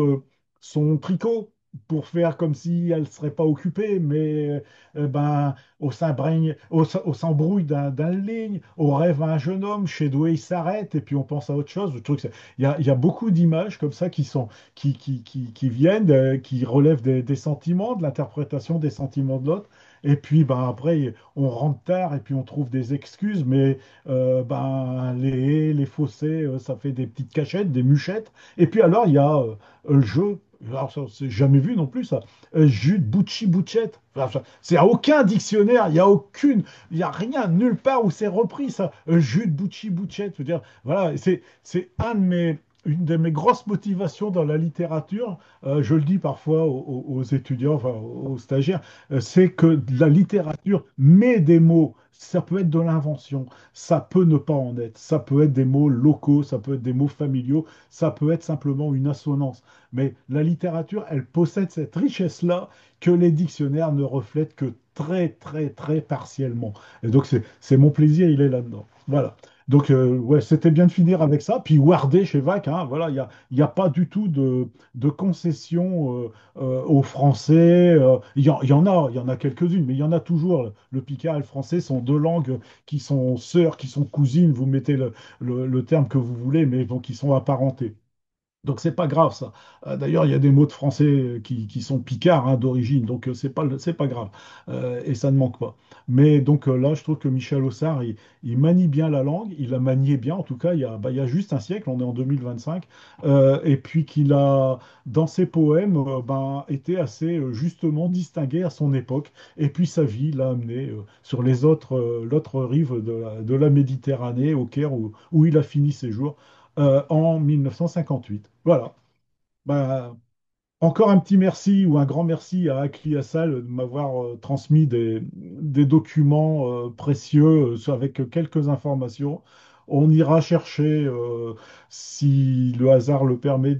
son tricot pour faire comme si elle ne serait pas occupée, mais ben, au s'embrouille d'un ligne, au rêve à un jeune homme, chez Douai il s'arrête, et puis on pense à autre chose. Le truc, il y a beaucoup d'images comme ça qui viennent, qui relèvent des sentiments, de l'interprétation des sentiments de l'autre. Et puis ben, après, on rentre tard et puis on trouve des excuses, mais ben, les haies, les fossés, ça fait des petites cachettes, des muchettes. Et puis alors, il y a le jeu, alors ça, c'est jamais vu non plus, ça, jus de Bucci Bouchette. Enfin, c'est à aucun dictionnaire, il y a rien, nulle part où c'est repris, ça, jus de Bucci Bouchette. Je veux dire, voilà, c'est une de mes grosses motivations dans la littérature, je le dis parfois aux étudiants, enfin, aux stagiaires, c'est que la littérature met des mots. Ça peut être de l'invention, ça peut ne pas en être, ça peut être des mots locaux, ça peut être des mots familiaux, ça peut être simplement une assonance. Mais la littérature, elle possède cette richesse-là que les dictionnaires ne reflètent que très, très, très partiellement. Et donc, c'est mon plaisir, il est là-dedans. Voilà. Donc, ouais, c'était bien de finir avec ça. Puis, Wardé chez Vac, hein, voilà, il y a pas du tout de concession aux Français. Il y en a quelques-unes, mais il y en a toujours. Le picard et le français sont deux langues qui sont sœurs, qui sont cousines. Vous mettez le terme que vous voulez, mais donc qui sont apparentées. Donc c'est pas grave ça. D'ailleurs, il y a des mots de français qui sont picards hein, d'origine, donc c'est pas grave. Et ça ne manque pas. Mais donc là, je trouve que Michel Aussard, il manie bien la langue, il la maniait bien, en tout cas, il y a juste un siècle, on est en 2025, et puis qu'il a, dans ses poèmes, ben, été assez justement distingué à son époque, et puis sa vie l'a amené sur l'autre rive de la Méditerranée, au Caire, où il a fini ses jours en 1958. Voilà. Bah, encore un petit merci ou un grand merci à Akli Assal de m'avoir transmis des documents précieux avec quelques informations. On ira chercher, si le hasard le permet,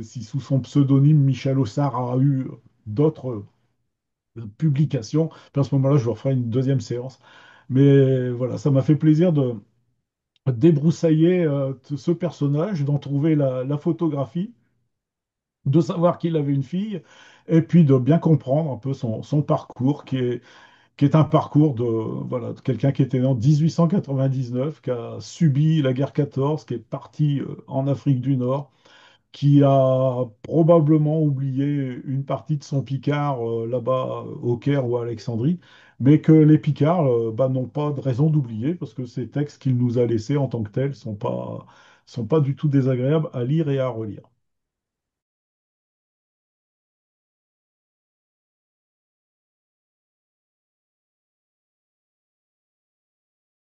si sous son pseudonyme Michel Aussard a eu d'autres publications. Puis à ce moment-là, je vous referai une deuxième séance. Mais voilà, ça m'a fait plaisir de débroussailler ce personnage, d'en trouver la photographie, de savoir qu'il avait une fille, et puis de bien comprendre un peu son parcours, qui est un parcours voilà, de quelqu'un qui était né en 1899, qui a subi la guerre 14, qui est parti en Afrique du Nord, qui a probablement oublié une partie de son Picard là-bas au Caire ou à Alexandrie, mais que les Picards bah, n'ont pas de raison d'oublier, parce que ces textes qu'il nous a laissés en tant que tels sont pas du tout désagréables à lire et à relire.